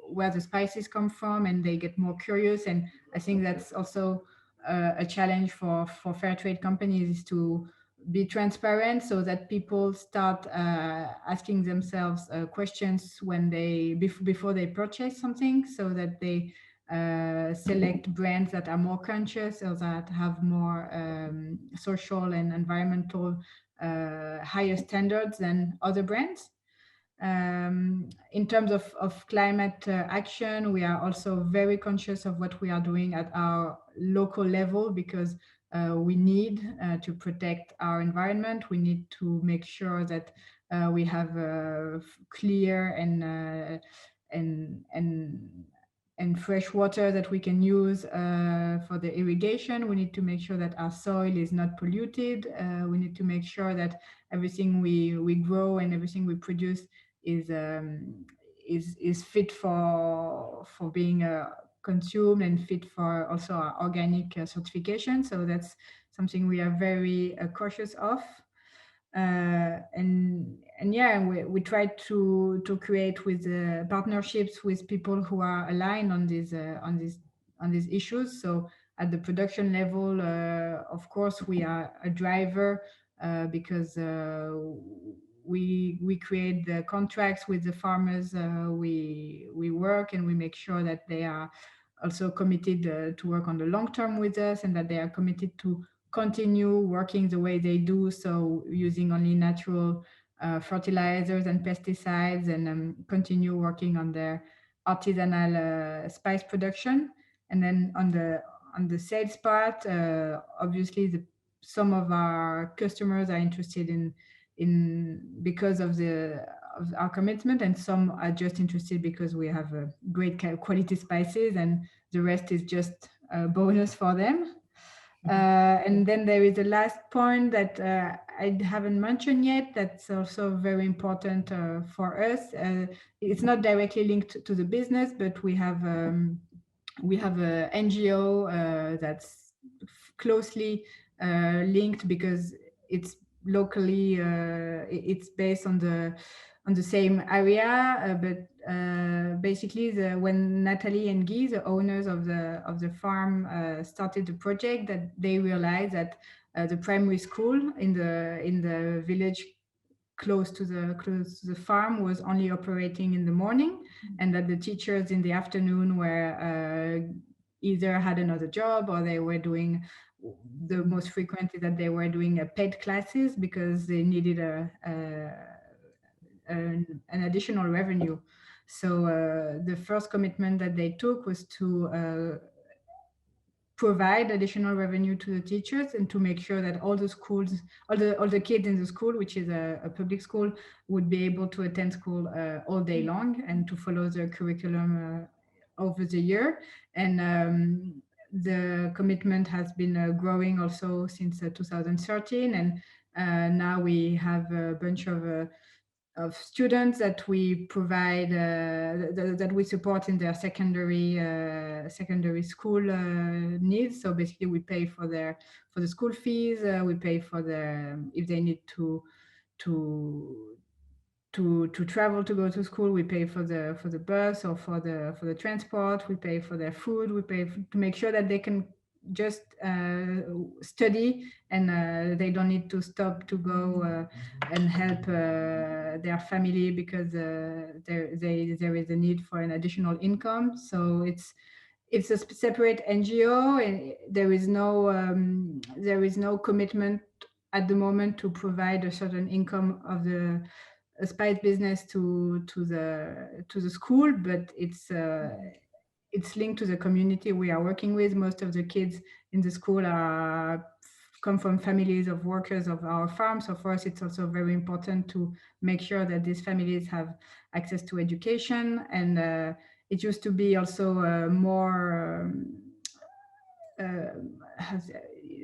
where the spices come from, and they get more curious. And I think that's also a challenge for fair trade companies, is to be transparent so that people start asking themselves questions when before they purchase something, so that they select brands that are more conscious or that have more social and environmental higher standards than other brands. In terms of climate action, we are also very conscious of what we are doing at our local level, because we need to protect our environment. We need to make sure that we have clear and fresh water that we can use for the irrigation. We need to make sure that our soil is not polluted. We need to make sure that everything we grow and everything we produce is fit for being consumed and fit for also our organic certification. So that's something we are very cautious of. And yeah, we try to create with partnerships with people who are aligned on these issues. So at the production level, of course, we are a driver because we create the contracts with the farmers we work, and we make sure that they are also committed to work on the long term with us, and that they are committed to continue working the way they do, so using only natural fertilizers and pesticides, and continue working on their artisanal spice production. And then on the sales part, obviously some of our customers are interested in because of our commitment, and some are just interested because we have great quality spices, and the rest is just a bonus for them. And then there is the last point that I haven't mentioned yet, that's also very important for us. It's not directly linked to the business, but we have a NGO that's closely linked, because it's locally, it's based on the same area, but basically when Natalie and Guy, the owners of the farm, started the project, that they realized that the primary school in the village close to the farm was only operating in the morning, and that the teachers in the afternoon were either had another job, or they were doing, the most frequently that they were doing paid classes because they needed an additional revenue. So the first commitment that they took was to provide additional revenue to the teachers, and to make sure that all the schools, all the kids in the school, which is a public school, would be able to attend school all day long, and to follow the curriculum over the year. And the commitment has been growing also since 2013, and now we have a bunch of students that we provide, that we support in their secondary school needs. So basically, we pay for the school fees. We pay for if they need to travel to go to school. We pay for the bus, or for the transport. We pay for their food. We pay to make sure that they can just study, and they don't need to stop to go and help their family, because there is a need for an additional income. So it's a separate NGO, and there is no commitment at the moment to provide a certain income of the spice business to the school, but it's linked to the community we are working with. Most of the kids in the school are come from families of workers of our farm. So for us, it's also very important to make sure that these families have access to education. And it used to be also more,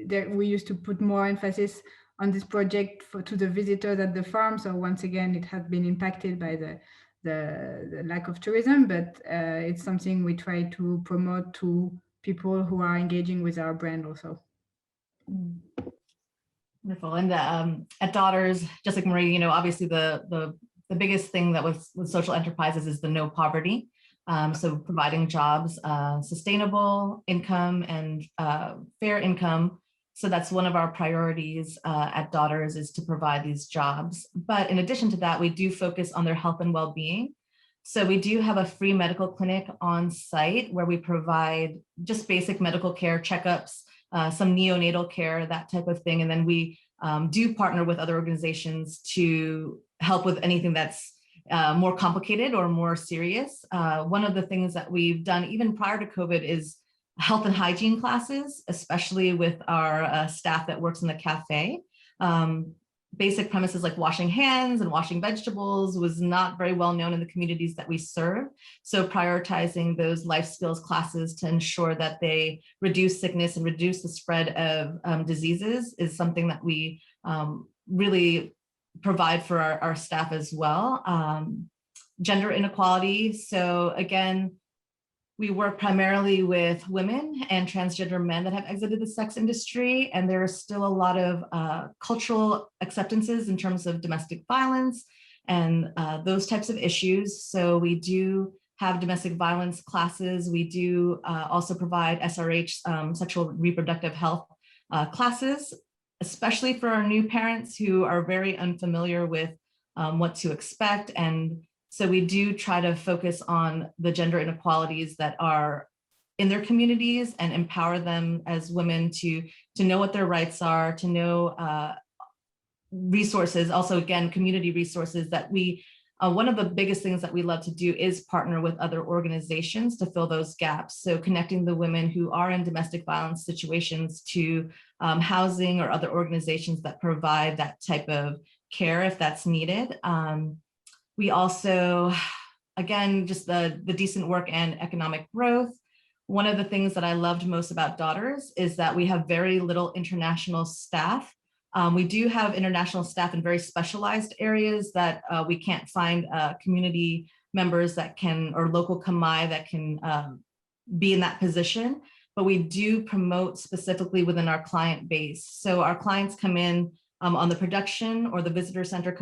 we used to put more emphasis on this project to the visitors at the farm. So once again, it has been impacted by the lack of tourism, but it's something we try to promote to people who are engaging with our brand also. Wonderful. And at Daughters, just like Marie, obviously the biggest thing that with social enterprises is the no poverty. So providing jobs, sustainable income and fair income. So that's one of our priorities at Daughters, is to provide these jobs. But in addition to that, we do focus on their health and well-being. So we do have a free medical clinic on site where we provide just basic medical care, checkups, some neonatal care, that type of thing. And then we do partner with other organizations to help with anything that's more complicated or more serious. One of the things that we've done even prior to COVID is health and hygiene classes, especially with our staff that works in the cafe. Basic premises like washing hands and washing vegetables was not very well known in the communities that we serve. So prioritizing those life skills classes to ensure that they reduce sickness and reduce the spread of diseases is something that we really provide for our staff as well. Gender inequality. So again, we work primarily with women and transgender men that have exited the sex industry, and there are still a lot of cultural acceptances in terms of domestic violence and those types of issues. So we do have domestic violence classes. We do also provide SRH, sexual reproductive health classes, especially for our new parents who are very unfamiliar with what to expect. And so we do try to focus on the gender inequalities that are in their communities and empower them as women to know what their rights are, to know resources, also again, community resources that we, one of the biggest things that we love to do is partner with other organizations to fill those gaps. So connecting the women who are in domestic violence situations to housing or other organizations that provide that type of care if that's needed. We also, again, just the decent work and economic growth. One of the things that I loved most about Daughters is that we have very little international staff. We do have international staff in very specialized areas that we can't find community members that can, or local Khmer that can be in that position, but we do promote specifically within our client base. So our clients come in on the production or the visitor center,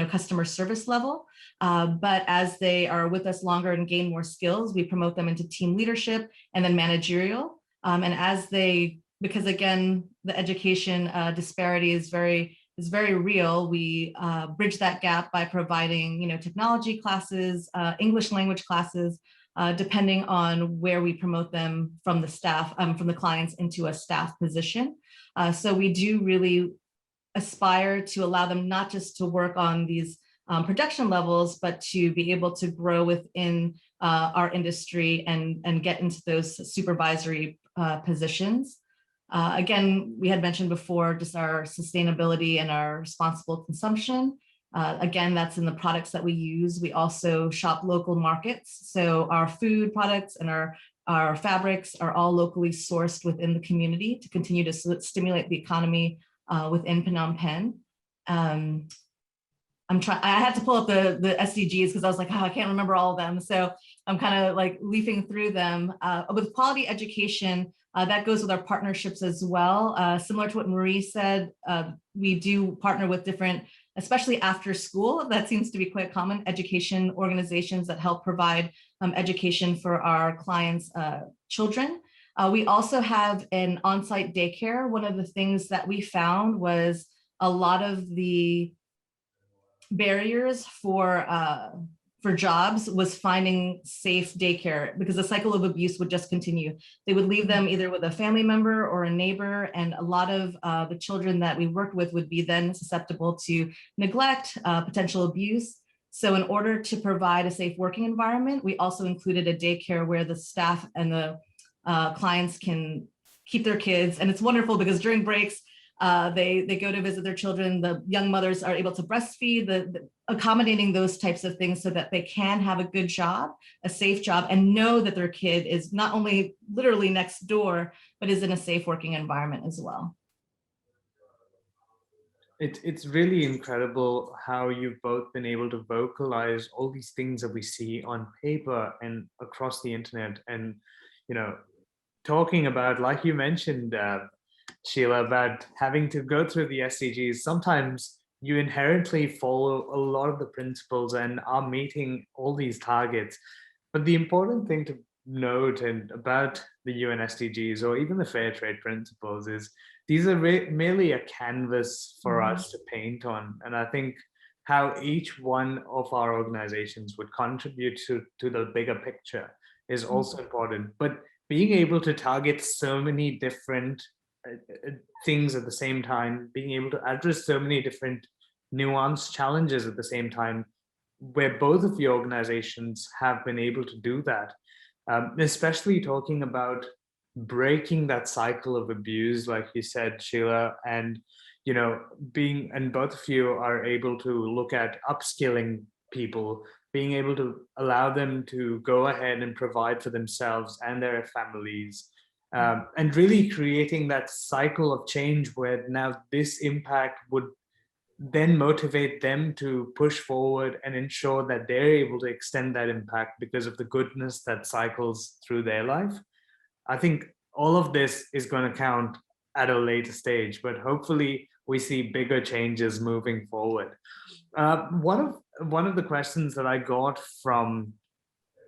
customer service level. But as they are with us longer and gain more skills, we promote them into team leadership and then managerial. And as they, because again, the education disparity is very real, we bridge that gap by providing, technology classes, English language classes, depending on where we promote them from the staff, from the clients into a staff position. So we do really aspire to allow them not just to work on these production levels, but to be able to grow within our industry and get into those supervisory positions. Again, we had mentioned before just our sustainability and our responsible consumption. Again, that's in the products that we use. We also shop local markets. So our food products and our fabrics are all locally sourced within the community to continue to stimulate the economy within Phnom Penh. I had to pull up the SDGs because I was like, I can't remember all of them. So I'm kind of like leafing through them. With quality education, that goes with our partnerships as well. Similar to what Marie said, we do partner with different, especially after school, that seems to be quite common, education organizations that help provide education for our clients' children. We also have an on-site daycare. One of the things that we found was a lot of the barriers for jobs was finding safe daycare, because the cycle of abuse would just continue. They would leave them either with a family member or a neighbor, and a lot of the children that we worked with would be then susceptible to neglect, potential abuse. So in order to provide a safe working environment, we also included a daycare where the staff and the clients can keep their kids. And it's wonderful because during breaks, They go to visit their children. The young mothers are able to breastfeed, accommodating those types of things so that they can have a good job, a safe job, and know that their kid is not only literally next door, but is in a safe working environment as well. It's really incredible how you've both been able to vocalize all these things that we see on paper and across the internet, and talking about, like you mentioned, Sheila, about having to go through the SDGs. Sometimes you inherently follow a lot of the principles and are meeting all these targets, but the important thing to note and about the UN SDGs or even the fair trade principles is these are merely a canvas for us to paint on. And I think how each one of our organizations would contribute to the bigger picture is also important. But being able to target so many different things at the same time, being able to address so many different nuanced challenges at the same time, where both of your organizations have been able to do that, especially talking about breaking that cycle of abuse, like you said, Sheila, and and both of you are able to look at upskilling people, being able to allow them to go ahead and provide for themselves and their families, and really creating that cycle of change where now this impact would then motivate them to push forward and ensure that they're able to extend that impact because of the goodness that cycles through their life. I think all of this is going to count at a later stage, but hopefully we see bigger changes moving forward. One of the questions that I got from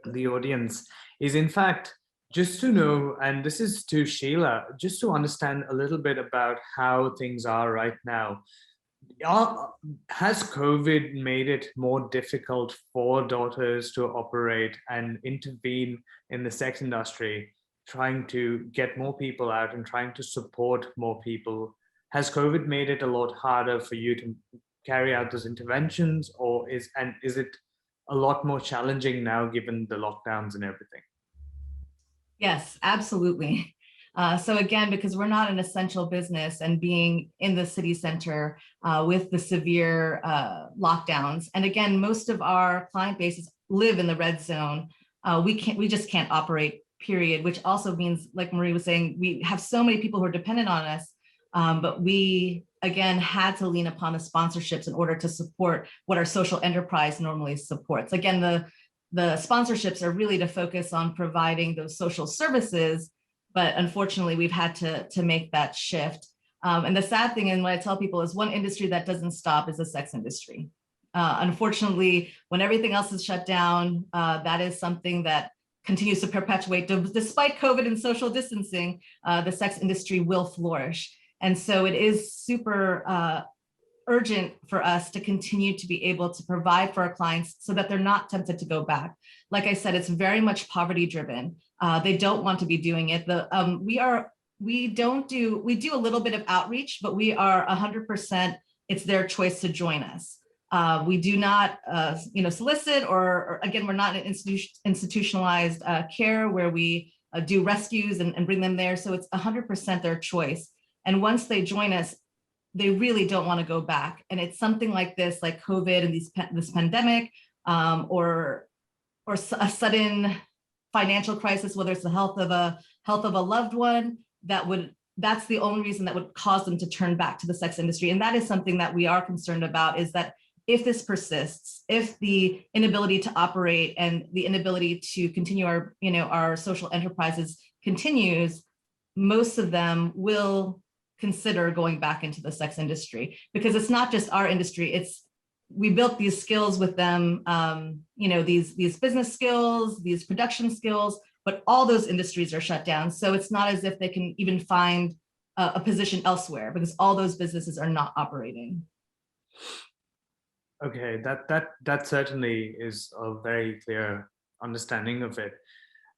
the audience is, in fact, just to know, and this is to Sheila, just to understand a little bit about how things are right now. Has COVID made it more difficult for daughters to operate and intervene in the sex industry, trying to get more people out and trying to support more people? Has COVID made it a lot harder for you to carry out those interventions, or is it a lot more challenging now given the lockdowns and everything? Yes, absolutely. So again, because we're not an essential business and being in the city center with the severe lockdowns, and again, most of our client bases live in the red zone, we just can't operate, period, which also means, like Marie was saying, we have so many people who are dependent on us, but we, again, had to lean upon the sponsorships in order to support what our social enterprise normally supports. Again, the sponsorships are really to focus on providing those social services, but unfortunately, we've had to make that shift. And the sad thing, and what I tell people, is one industry that doesn't stop is the sex industry. Unfortunately, when everything else is shut down, that is something that continues to perpetuate. Despite COVID and social distancing, the sex industry will flourish. And so it is super urgent for us to continue to be able to provide for our clients so that they're not tempted to go back. Like I said, it's very much poverty driven. They don't want to be doing it. We do a little bit of outreach, but we are 100%, it's their choice to join us. We do not solicit, or again, we're not an institutionalized care where we do rescues and bring them there. So it's 100% their choice. And once they join us, they really don't want to go back. And it's something like this, like COVID and this pandemic, or a sudden financial crisis, whether it's the health of a loved one, that's the only reason that would cause them to turn back to the sex industry. And that is something that we are concerned about, is that if this persists, if the inability to operate and the inability to continue our social enterprises continues, most of them will consider going back into the sex industry, because it's not just our industry. We built these skills with them, these business skills, these production skills, but all those industries are shut down. So it's not as if they can even find a position elsewhere, because all those businesses are not operating. Okay, that certainly is a very clear understanding of it.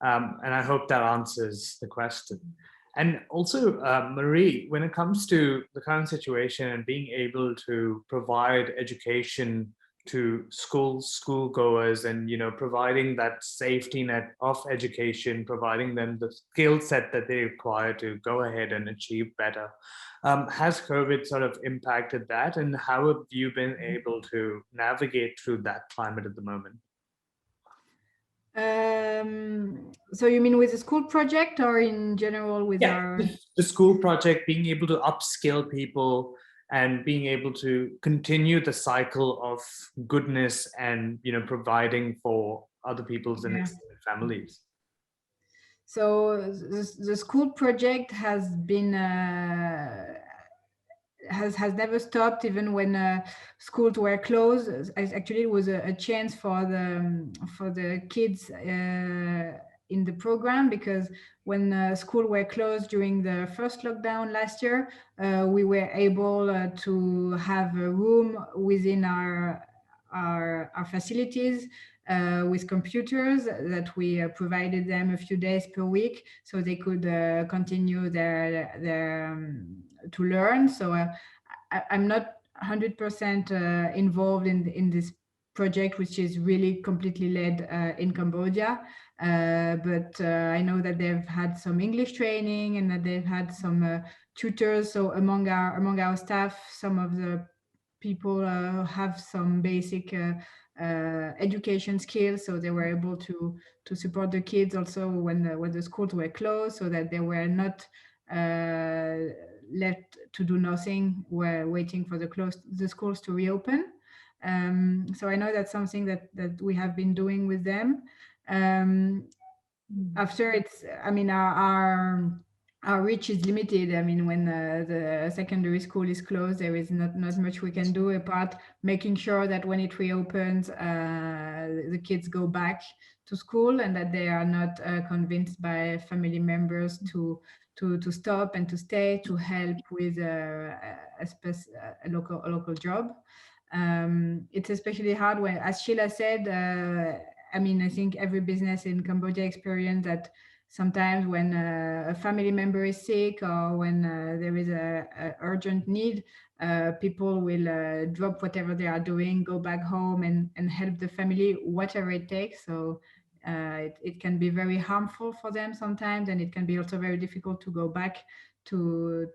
And I hope that answers the question. And also, Marie, when it comes to the current situation and being able to provide education to schoolgoers, and providing that safety net of education, providing them the skill set that they require to go ahead and achieve better. Has COVID sort of impacted that, and how have you been able to navigate through that climate at the moment? So you mean with the school project, or in general with our... the school project, being able to upskill people and being able to continue the cycle of goodness and providing for other people's and extended families. So the school project has been has never stopped, even when schools were closed. Actually, it was a chance for the kids in the program, because when school were closed during the first lockdown last year, we were able to have a room within our facilities with computers that we provided them a few days per week, so they could continue their to learn. So I'm not 100% involved in this project, which is really completely led in Cambodia. But I know that they've had some English training and that they've had some tutors. So among our staff, some of the people have some basic education skills, so they were able to support the kids also when the schools were closed, so that they were not left to do nothing, were waiting for the schools to reopen. So I know that's something that we have been doing with them. After it's, I mean, our reach is limited. I mean, when the secondary school is closed, there is not much we can do apart making sure that when it reopens, the kids go back to school, and that they are not convinced by family members to stop and to stay to help with a local job. It's especially hard when, as Sheila said, I mean, I think every business in Cambodia experience that sometimes when a family member is sick, or when there is a urgent need, people will drop whatever they are doing, go back home and help the family, whatever it takes. So it can be very harmful for them sometimes, and it can be also very difficult to go back to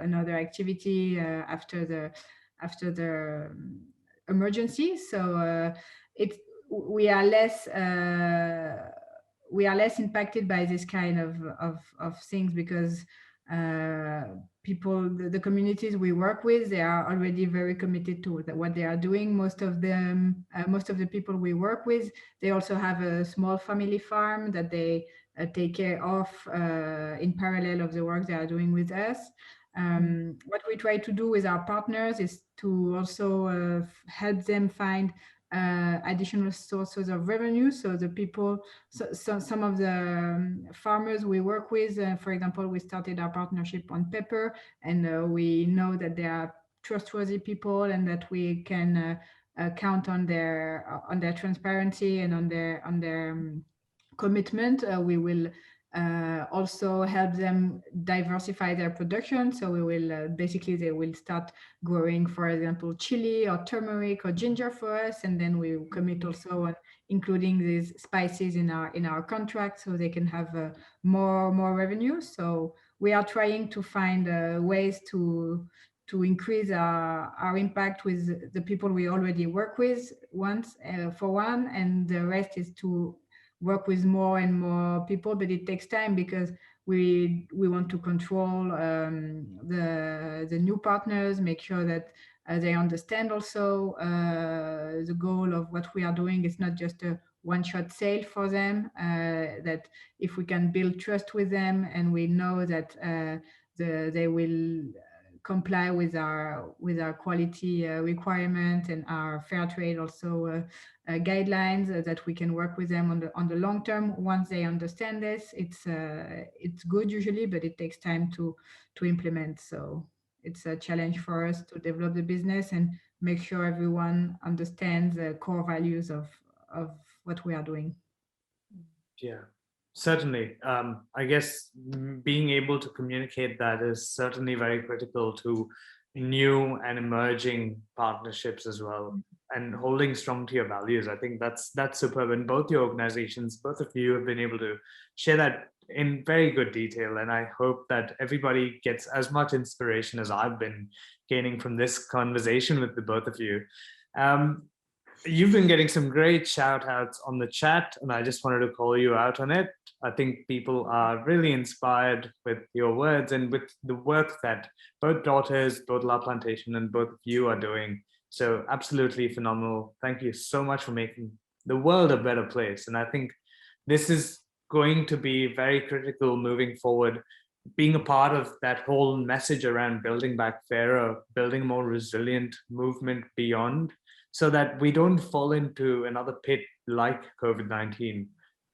another activity after the emergency. So we are less impacted by this kind of things, because people, the communities we work with, they are already very committed to what they are doing. Most of the people we work with, they also have a small family farm that they take care of in parallel of the work they are doing with us. What we try to do with our partners is to also help them find additional sources of revenue. So the people, some of the farmers we work with, for example, we started our partnership on pepper, and we know that they are trustworthy people, and that we can count on their transparency and on their commitment. We will also help them diversify their production. So we will basically, they will start growing, for example, chili or turmeric or ginger for us, and then we will commit also on including these spices in our contract, so they can have more revenue. So we are trying to find ways to increase our impact with the people we already work with for one, and the rest is to work with more and more people. But it takes time, because we want to control the new partners, make sure that they understand also the goal of what we are doing. It's not just a one-shot sale for them, that if we can build trust with them, and we know that they will comply with our quality requirement and our fair trade also guidelines, that we can work with them on the long term. Once they understand this, it's good usually, but it takes time to implement. So it's a challenge for us to develop the business and make sure everyone understands the core values of what we are doing. Yeah, certainly. I guess being able to communicate that is certainly very critical to new and emerging partnerships as well. and holding strong to your values. I think that's superb. And both your organizations, both of you have been able to share that in very good detail. And I hope that everybody gets as much inspiration as I've been gaining from this conversation with the both of you. You've been getting some great shout outs on the chat, and I just wanted to call you out on it. I think people are really inspired with your words and with the work that both daughters, both La Plantation, and both of you are doing. So absolutely phenomenal. Thank you so much for making the world a better place. And I think this is going to be very critical moving forward, being a part of that whole message around building back fairer, building a more resilient movement beyond, so that we don't fall into another pit like COVID-19,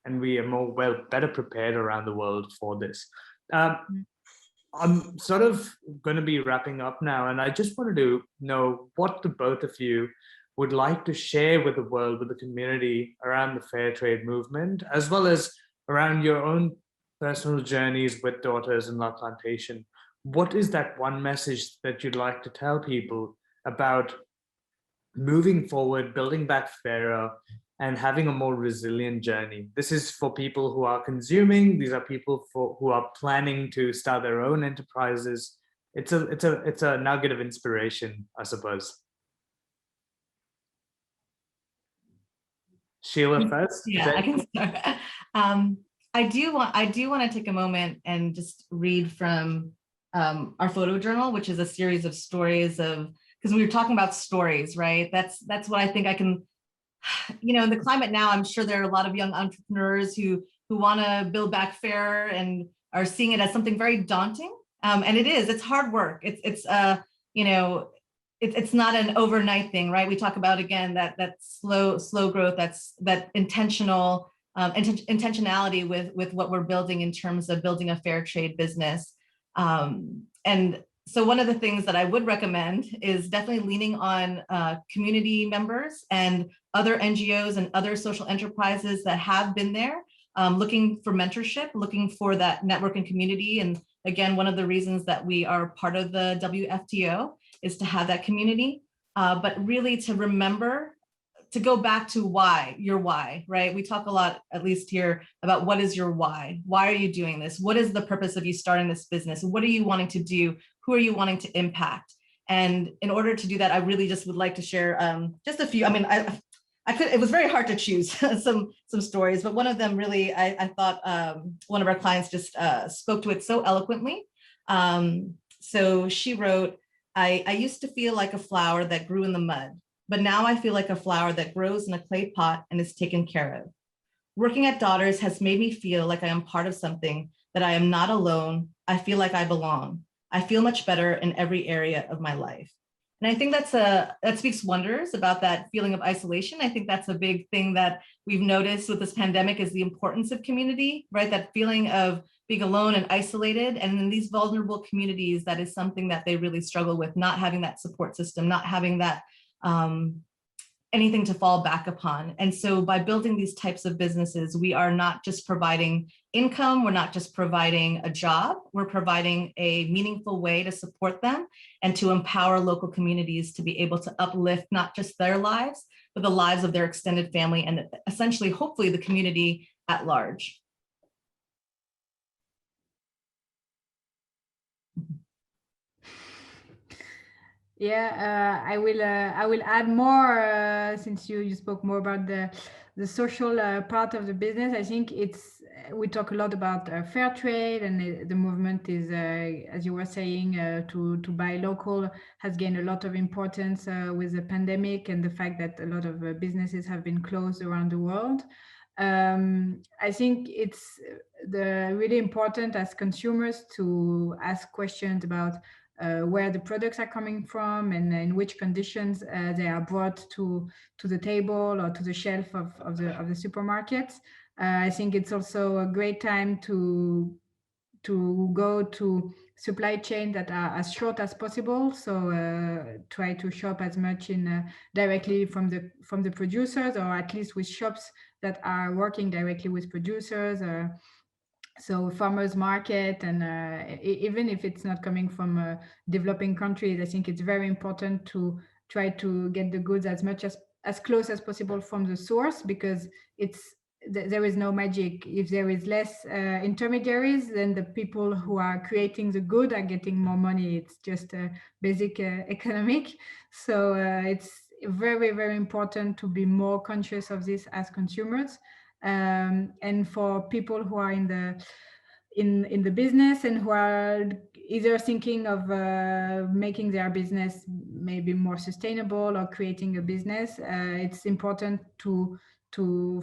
and we are better prepared around the world for this. I'm sort of going to be wrapping up now, and I just wanted to know what the both of you would like to share with the world, with the community around the fair trade movement, as well as around your own personal journeys with Daughters and La Plantation. What is that one message that you'd like to tell people about moving forward, building back fairer, and having a more resilient journey? This is for people who are consuming. These are people who are planning to start their own enterprises. It's a nugget of inspiration, I suppose. Sheila first. Yeah, I can start. I do want to take a moment and just read from our photo journal, which is a series of stories of, because we were talking about stories, right? That's what I think I can, in the climate now, I'm sure there are a lot of young entrepreneurs who want to build back fair and are seeing it as something very daunting. And it's hard work. It's not an overnight thing, right? We talk about, again, that slow growth, that intentionality with what we're building in terms of building a fair trade business. And so one of the things that I would recommend is definitely leaning on community members and other NGOs and other social enterprises that have been there, looking for mentorship, looking for that network and community. And again, one of the reasons that we are part of the WFTO is to have that community, but really to remember to go back to your why, right? We talk a lot, at least here, about what is your why? Why are you doing this? What is the purpose of you starting this business? What are you wanting to do? Who are you wanting to impact? And in order to do that, I really just would like to share just a few. I mean, I could. It was very hard to choose some stories, but one of them really, I thought one of our clients just spoke to it so eloquently. So she wrote, I used to feel like a flower that grew in the mud, but now I feel like a flower that grows in a clay pot and is taken care of. Working at Daughters has made me feel like I am part of something, that I am not alone. I feel like I belong. I feel much better in every area of my life. And I think that speaks wonders about that feeling of isolation. I think that's a big thing that we've noticed with this pandemic is the importance of community, right? That feeling of being alone and isolated. And in these vulnerable communities, that is something that they really struggle with, not having that support system, not having that anything to fall back upon. And so by building these types of businesses, we are not just providing income, we're not just providing a job, we're providing a meaningful way to support them and to empower local communities to be able to uplift not just their lives, but the lives of their extended family and essentially, hopefully, the community at large. Yeah, I will add more since you spoke more about the social part of the business. I think we talk a lot about fair trade, and the movement is, as you were saying, to buy local has gained a lot of importance with the pandemic and the fact that a lot of businesses have been closed around the world. I think it's really important as consumers to ask questions about where the products are coming from and in which conditions they are brought to the table or to the shelf of the supermarkets. I think it's also a great time to go to supply chain that are as short as possible. So try to shop as much directly from the producers, or at least with shops that are working directly with producers. So farmers market, and even if it's not coming from developing countries, I think it's very important to try to get the goods as close as possible from the source, because there is no magic. If there is less intermediaries, then the people who are creating the good are getting more money. It's just a basic economic. So it's very, very important to be more conscious of this as consumers. And for people who are in the business and who are either thinking of making their business maybe more sustainable or creating a business, it's important to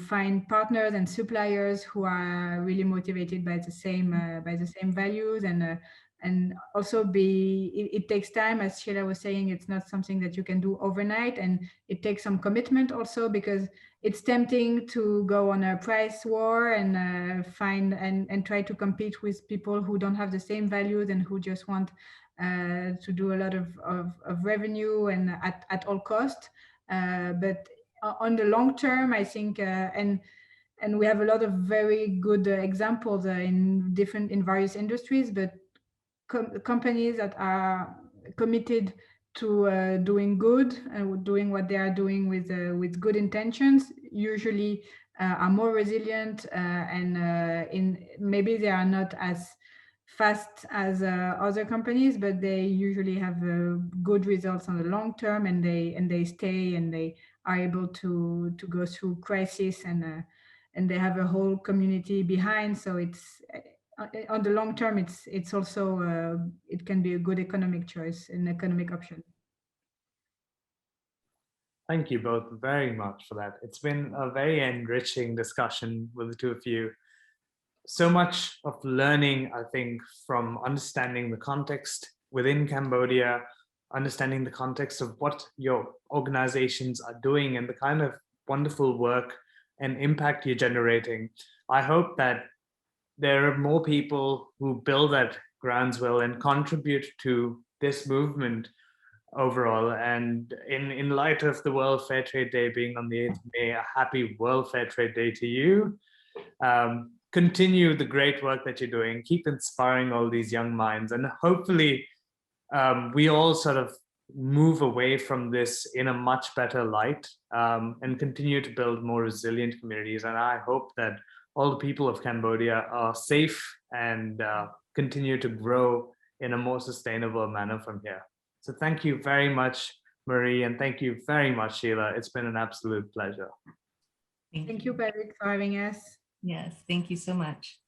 find partners and suppliers who are really motivated by the same values, and also it takes time. As Sheila was saying, it's not something that you can do overnight, and it takes some commitment also, because it's tempting to go on a price war and find and try to compete with people who don't have the same values and who just want to do a lot of revenue and at all cost. But on the long term, I think, and we have a lot of very good examples in various industries, but companies that are committed to doing good and doing what they are doing with good intentions usually are more resilient, and maybe they are not as fast as other companies, but they usually have good results on the long term, and they stay, and they are able to go through crisis, and they have a whole community behind. So it's on the long term, it's also it can be a good economic choice, an economic option. Thank you both very much for that. It's been a very enriching discussion with the two of you. So much of learning, I think, from understanding the context within Cambodia, understanding the context of what your organizations are doing and the kind of wonderful work and impact you're generating. I hope that there are more people who build that groundswell and contribute to this movement overall. And in light of the World Fair Trade Day being on the 8th of May, a happy World Fair Trade Day to you. Continue the great work that you're doing. Keep inspiring all these young minds, and hopefully we all sort of move away from this in a much better light, and continue to build more resilient communities. And I hope that all the people of Cambodia are safe and continue to grow in a more sustainable manner from here. So thank you very much, Marie, and thank you very much, Sheila. It's been an absolute pleasure. Thank you, Patrick, for having us. Yes, thank you so much.